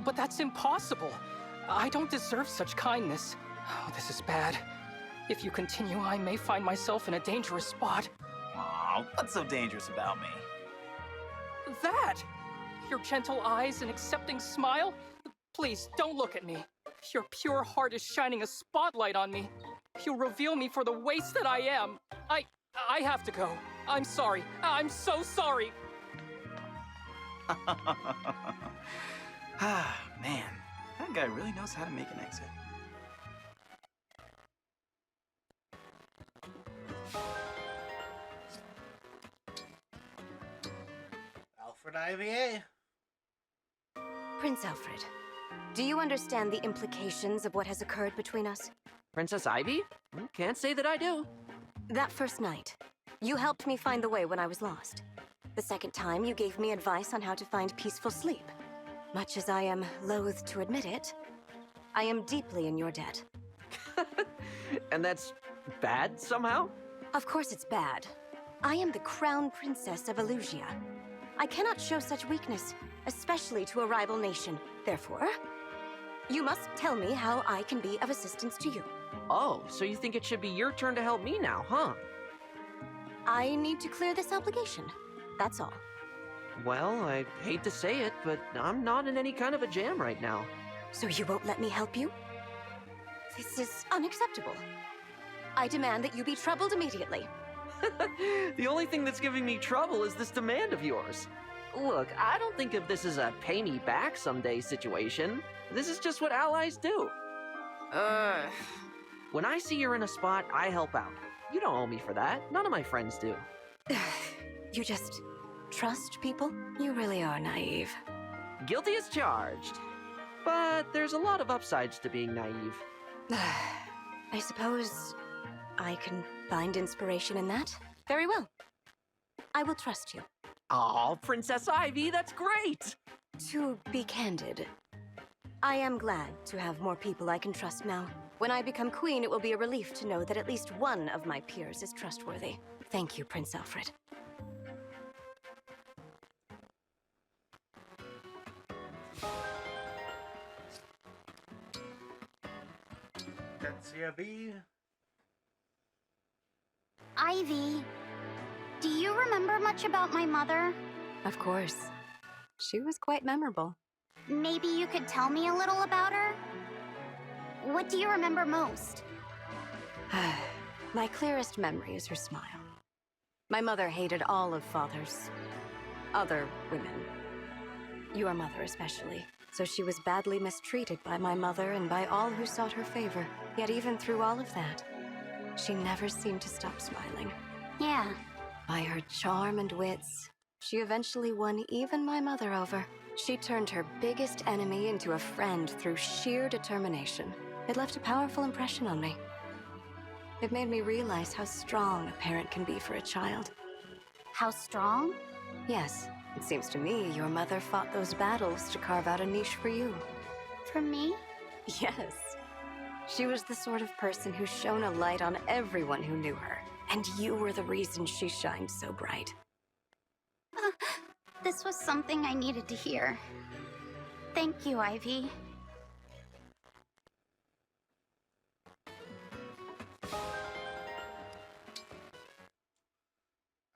But that's impossible. I don't deserve such kindness. Oh, this is bad. If you continue, I may find myself in a dangerous spot. Aw, what's so dangerous about me? That! Your gentle eyes and accepting smile? Please, don't look at me. Your pure heart is shining a spotlight on me. You reveal me for the waste that I am. I have to go. I'm sorry. I'm so sorry. Man, that guy really knows how to make an exit. Alfred Ivy. Prince Alfred, do you understand the implications of what has occurred between us? Princess Ivy? Can't say that I do. That first night, you helped me find the way when I was lost. The second time, you gave me advice on how to find peaceful sleep. Much as I am loath to admit it, I am deeply in your debt. And that's bad somehow? Of course it's bad. I am the crown princess of Elusia. I cannot show such weakness, especially to a rival nation. Therefore, you must tell me how I can be of assistance to you. Oh, so you think it should be your turn to help me now, huh? I need to clear this obligation. That's all. Well, I hate to say it, but I'm not in any kind of a jam right now. So you won't let me help you? This is unacceptable. I demand that you be troubled immediately. The only thing that's giving me trouble is this demand of yours. Look, I don't think of this as a pay me back someday situation. This is just what allies do. When I see you're in a spot, I help out. You don't owe me for that. None of my friends do. You just trust people? You really are naive. Guilty as charged. But there's a lot of upsides to being naive. I suppose I can find inspiration in that. Very well. I will trust you. Oh, Princess Ivy, that's great! To be candid, I am glad to have more people I can trust now. When I become queen, it will be a relief to know that at least one of my peers is trustworthy. Thank you, Prince Alfred. That's B. Ivy, do you remember much about my mother? Of course. She was quite memorable. Maybe you could tell me a little about her? What do you remember most? My clearest memory is her smile. My mother hated all of Father's other women. Your mother especially. So she was badly mistreated by my mother and by all who sought her favor. Yet even through all of that, she never seemed to stop smiling. Yeah. By her charm and wits, She eventually won even my mother over. She turned her biggest enemy into a friend through sheer determination. It left a powerful impression on me. It made me realize how strong a parent can be for a child. How strong? Yes, it seems to me your mother fought those battles to carve out a niche for you. For me? Yes. She was the sort of person who shone a light on everyone who knew her. And you were the reason she shined so bright. This was something I needed to hear. Thank you, Ivy.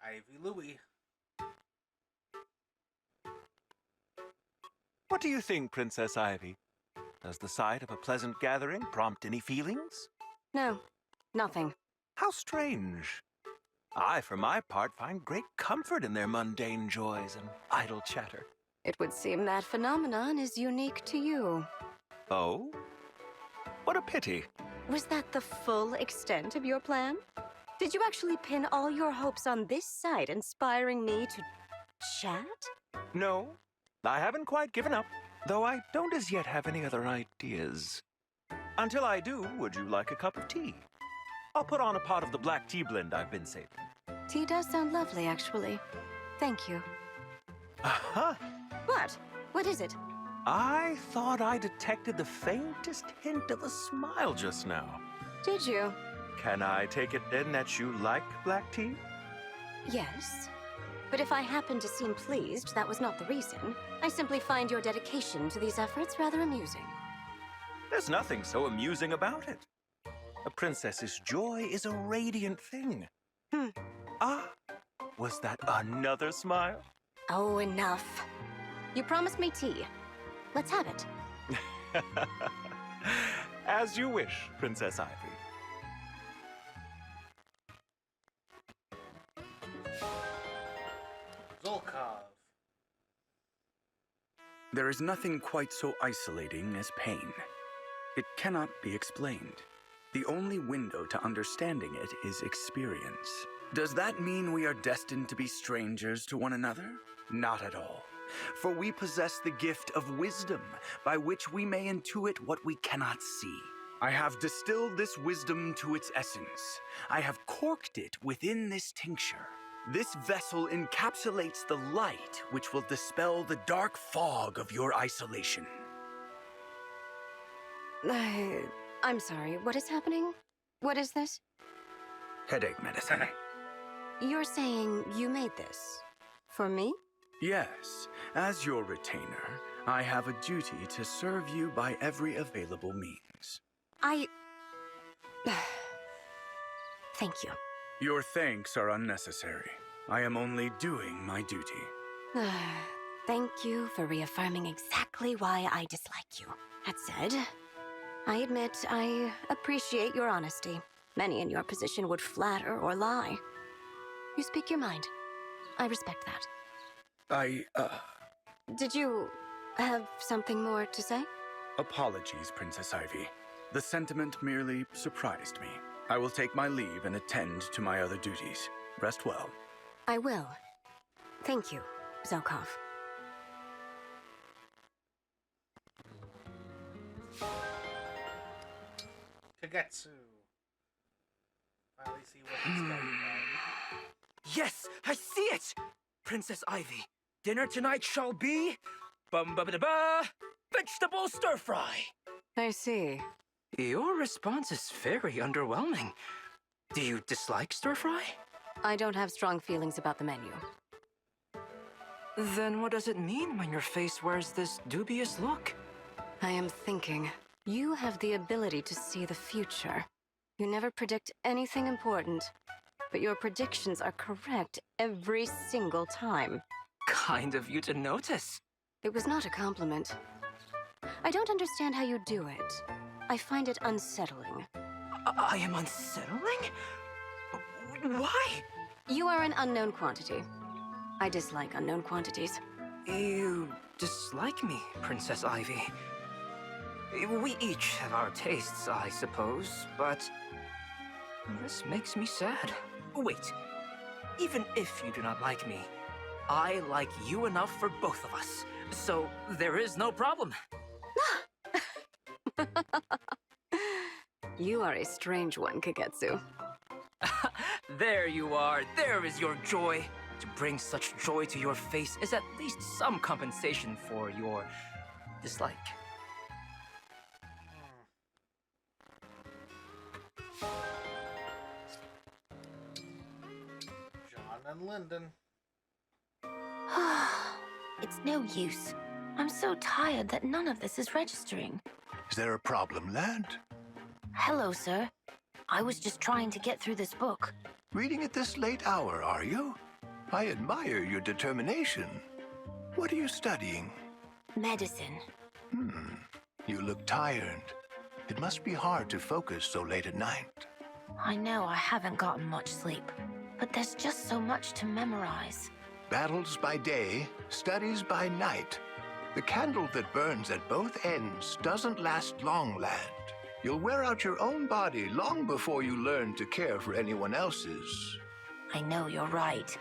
Ivy Louie. What do you think, Princess Ivy? Does the sight of a pleasant gathering prompt any feelings? No, nothing. How strange. I, for my part, find great comfort in their mundane joys and idle chatter. It would seem that phenomenon is unique to you. Oh? What a pity. Was that the full extent of your plan? Did you actually pin all your hopes on this sight, inspiring me to chat? No, I haven't quite given up, though I don't as yet have any other ideas. Until I do, would you like a cup of tea? I'll put on a pot of the black tea blend I've been saving. Tea does sound lovely, actually. Thank you. Aha! What? What is it? I thought I detected the faintest hint of a smile just now. Did you? Can I take it then that you like black tea? Yes. But if I happen to seem pleased, that was not the reason. I simply find your dedication to these efforts rather amusing. There's nothing so amusing about it. A princess's joy is a radiant thing. Ah, was that another smile? Oh, enough. You promised me tea. Let's have it. As you wish, Princess Ivy. Zolkov. There is nothing quite so isolating as pain. It cannot be explained. The only window to understanding it is experience. Does that mean we are destined to be strangers to one another? Not at all. For we possess the gift of wisdom, by which we may intuit what we cannot see. I have distilled this wisdom to its essence. I have corked it within this tincture. This vessel encapsulates the light which will dispel the dark fog of your isolation. I'm sorry, what is happening? What is this? Headache medicine. You're saying you made this for me? Yes, as your retainer, I have a duty to serve you by every available means. Thank you. Your thanks are unnecessary. I am only doing my duty. Thank you for reaffirming exactly why I dislike you. That said, I admit I appreciate your honesty. Many in your position would flatter or lie. You speak your mind. I respect that. Did you have something more to say? Apologies, Princess Ivy. The sentiment merely surprised me. I will take my leave and attend to my other duties. Rest well. I will. Thank you, Zolkov. Kagetsu. Finally see what he's got about. Yes, I see it! Princess Ivy, dinner tonight shall be... bum-ba-ba-da-ba... vegetable stir-fry! I see. Your response is very underwhelming. Do you dislike stir-fry? I don't have strong feelings about the menu. Then what does it mean when your face wears this dubious look? I am thinking. You have the ability to see the future. You never predict anything important, but your predictions are correct every single time. Kind of you to notice. It was not a compliment. I don't understand how you do it. I find it unsettling. I am unsettling? Why? You are an unknown quantity. I dislike unknown quantities. You dislike me, Princess Ivy. We each have our tastes, I suppose, but this makes me sad. Wait, even if you do not like me, I like you enough for both of us. So there is no problem. You are a strange one, Kagetsu. There you are. There is your joy. To bring such joy to your face is at least some compensation for your dislike. John and Lyndon. It's no use. I'm so tired that none of this is registering. Is there a problem, lad? Hello, sir. I was just trying to get through this book. Reading at this late hour, are you? I admire your determination. What are you studying? Medicine. You look tired. It must be hard to focus so late at night. I know I haven't gotten much sleep, but there's just so much to memorize. Battles by day, studies by night. The candle that burns at both ends doesn't last long, lad. You'll wear out your own body long before you learn to care for anyone else's. I know you're right.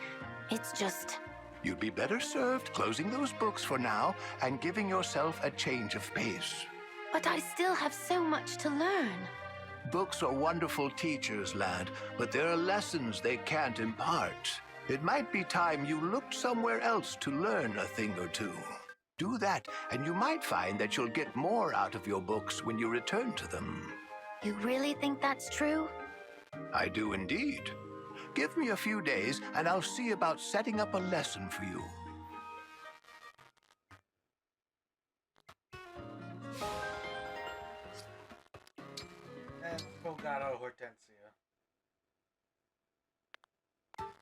It's just... You'd be better served closing those books for now and giving yourself a change of pace. But I still have so much to learn. Books are wonderful teachers, lad, but there are lessons they can't impart. It might be time you looked somewhere else to learn a thing or two. Do that, and you might find that you'll get more out of your books when you return to them. You really think that's true? I do indeed. Give me a few days, and I'll see about setting up a lesson for you. And Fogado Hortensia.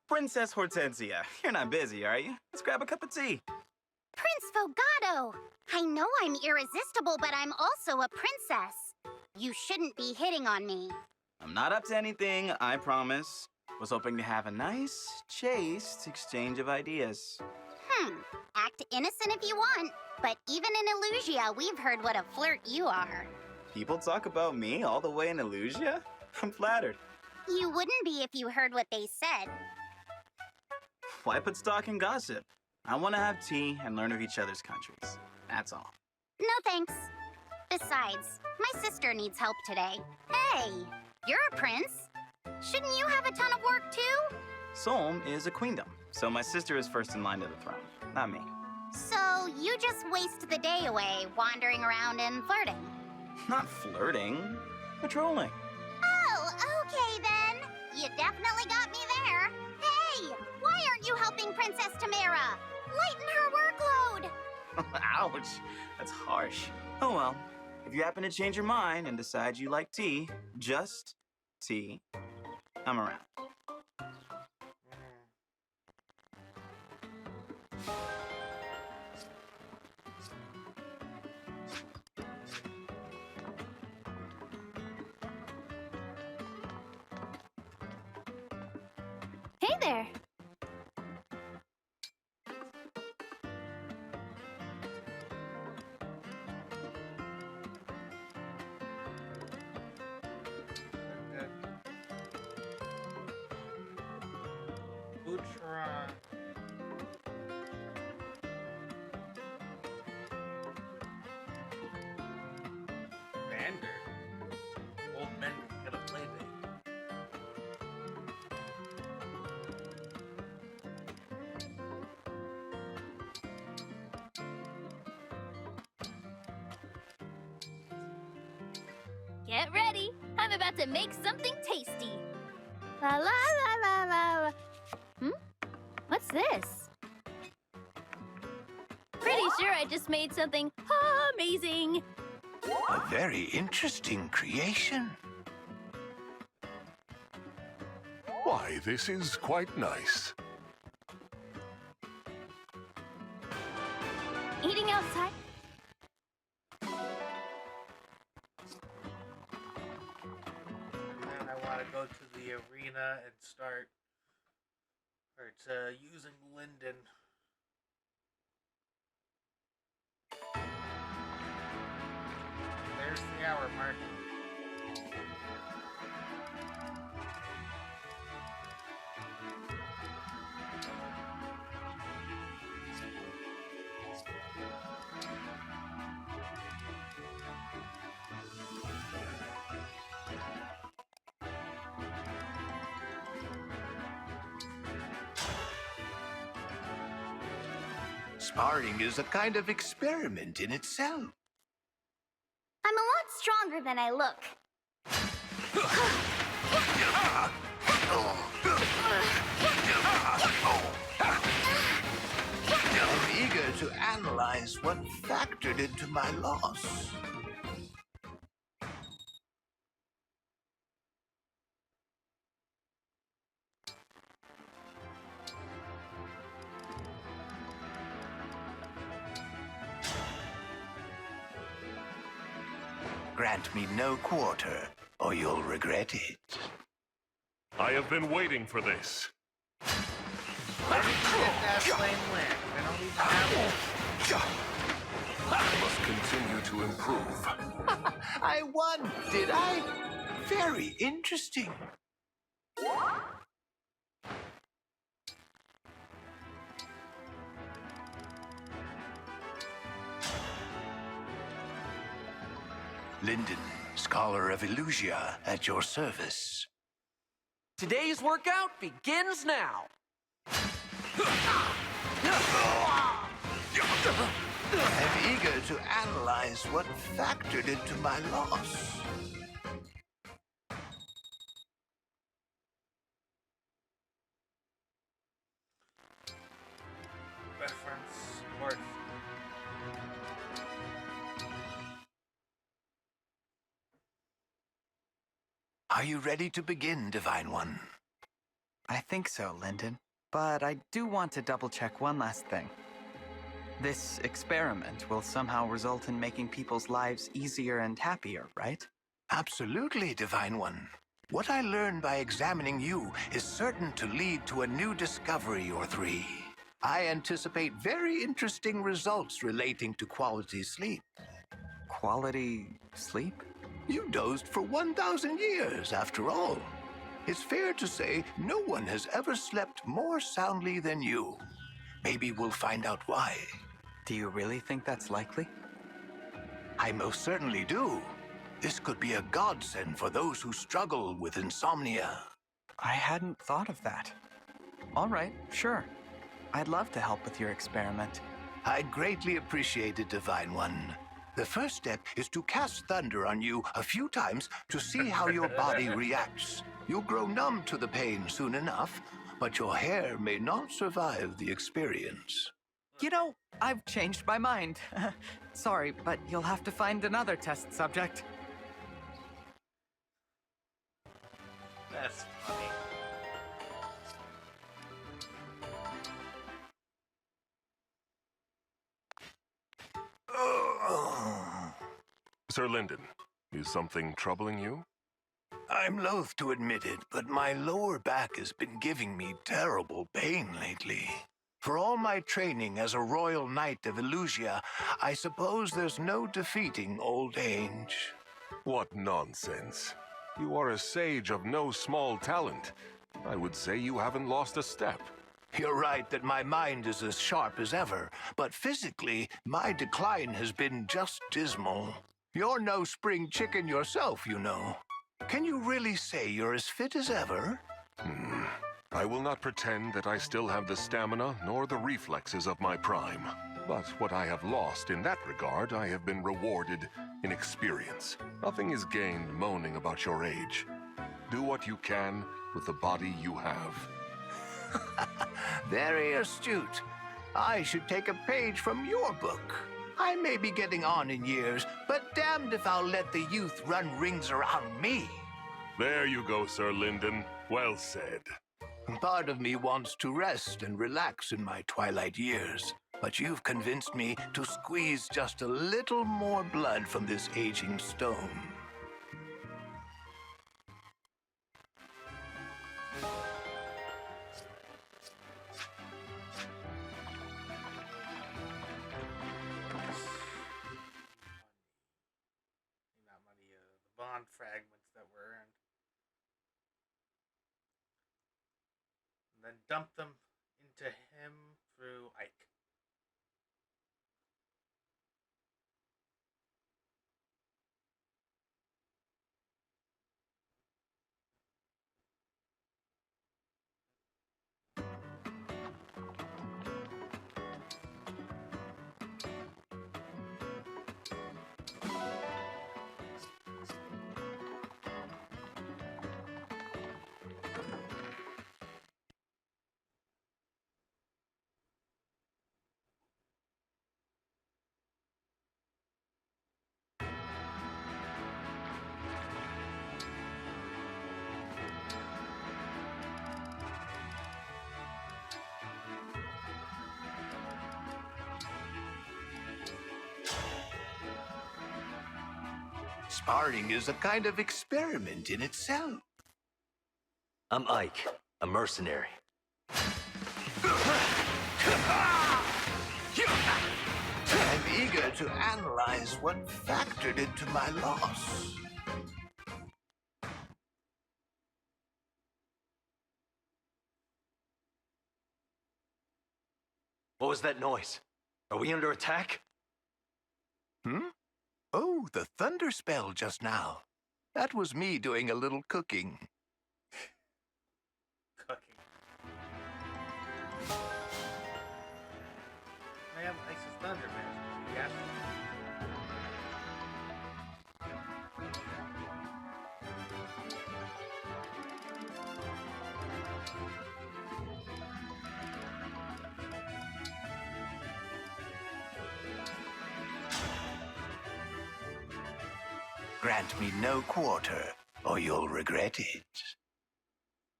Princess Hortensia, you're not busy, are you? Let's grab a cup of tea. Prince Fogado! I know I'm irresistible, but I'm also a princess. You shouldn't be hitting on me. I'm not up to anything, I promise. Was hoping to have a nice, chaste exchange of ideas. Act innocent if you want, but even in Illusia, we've heard what a flirt you are. People talk about me all the way in Illusia? I'm flattered. You wouldn't be if you heard what they said. Why put stock in gossip? I want to have tea and learn of each other's countries. That's all. No thanks. Besides, my sister needs help today. Hey, you're a prince. Shouldn't you have a ton of work too? Solm is a queendom, so my sister is first in line to the throne, not me. So you just waste the day away wandering around and flirting. Not flirting, patrolling. Oh, okay then. You definitely got me there. Hey, why aren't you helping Princess Tamara? Lighten her workload. Ouch, that's harsh. Oh well, if you happen to change your mind and decide you like tea, just tea, I'm around. Hey there! Utron. Vander. Old men get a play date. Get ready. I'm about to make something tasty. La la la la la. What's this? Pretty sure I just made something amazing. A very interesting creation. Why, this is quite nice. Eating outside? And then I want to go to the arena and start using Lyndon. There's the hour mark. Sparring is a kind of experiment in itself. I'm a lot stronger than I look. I'm eager to analyze what factored into my loss. Grant me no quarter, or you'll regret it. I have been waiting for this. Where did you get that flame land? I don't even have one. I must continue to improve. I won, did I? Very interesting. Linden, Scholar of Illusia, at your service. Today's workout begins now. I'm eager to analyze what factored into my loss. Reference worth. Are you ready to begin, Divine One? I think so, Lyndon. But I do want to double-check one last thing. This experiment will somehow result in making people's lives easier and happier, right? Absolutely, Divine One. What I learned by examining you is certain to lead to a new discovery or three. I anticipate very interesting results relating to quality sleep. Quality sleep? You dozed for 1,000 years, after all. It's fair to say no one has ever slept more soundly than you. Maybe we'll find out why. Do you really think that's likely? I most certainly do. This could be a godsend for those who struggle with insomnia. I hadn't thought of that. All right, sure. I'd love to help with your experiment. I'd greatly appreciate it, Divine One. The first step is to cast thunder on you a few times to see how your body reacts. You'll grow numb to the pain soon enough, but your hair may not survive the experience. You know, I've changed my mind. Sorry, but you'll have to find another test subject. That's funny. Sir Linden, is something troubling you? I'm loath to admit it, but my lower back has been giving me terrible pain lately. For all my training as a royal knight of Illusia, I suppose there's no defeating old age. What nonsense. You are a sage of no small talent. I would say you haven't lost a step. You're right that my mind is as sharp as ever, but physically, my decline has been just dismal. You're no spring chicken yourself, you know. Can you really say you're as fit as ever? I will not pretend that I still have the stamina nor the reflexes of my prime. But what I have lost in that regard, I have been rewarded in experience. Nothing is gained moaning about your age. Do what you can with the body you have. Very astute. I should take a page from your book. I may be getting on in years, but damned if I'll let the youth run rings around me. There you go, Sir Linden. Well said. Part of me wants to rest and relax in my twilight years, but you've convinced me to squeeze just a little more blood from this aging stone. Not money, the bond fragments that were earned. And then dump them into him through Ike. Sparring is a kind of experiment in itself. I'm Ike, a mercenary. I'm eager to analyze what factored into my loss. What was that noise? Are we under attack? Oh, the thunder spell just now. That was me doing a little cooking. Man, Ice is Thunder, man. Yes. Grant me no quarter, or you'll regret it.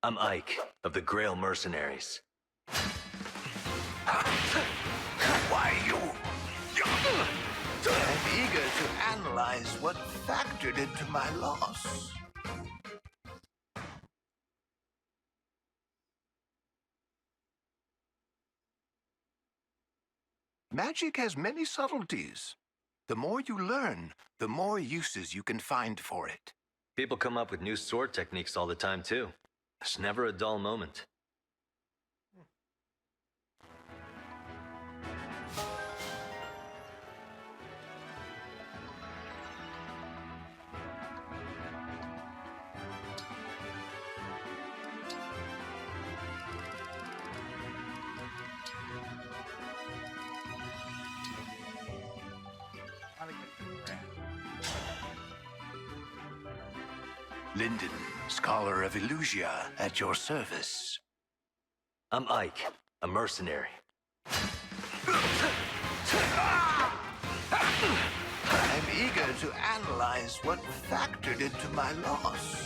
I'm Ike, of the Grail Mercenaries. Why, you... I'm eager to analyze what factored into my loss. Magic has many subtleties. The more you learn, the more uses you can find for it. People come up with new sword techniques all the time, too. There's never a dull moment. Linden, Scholar of Illusia, at your service. I'm Ike, a mercenary. I'm eager to analyze what factored into my loss.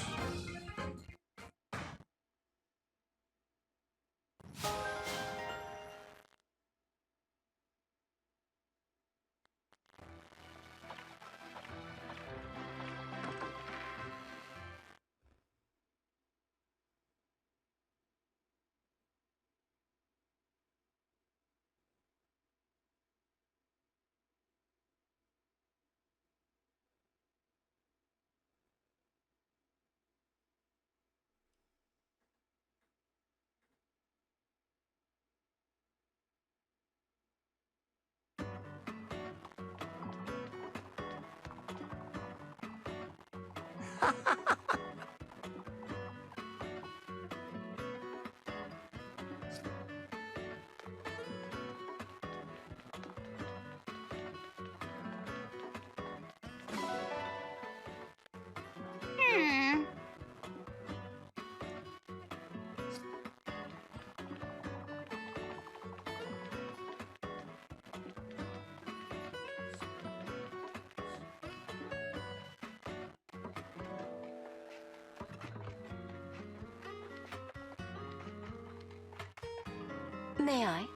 May I?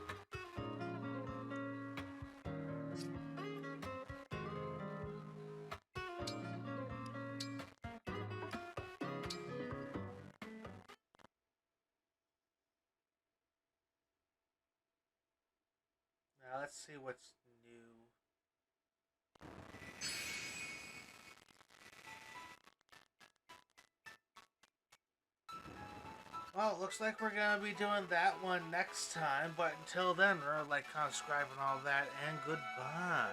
Now let's see what's new. Well, it looks like we're gonna be doing that one next time, but until then, remember, like, comment, subscribe, and all that, and goodbye.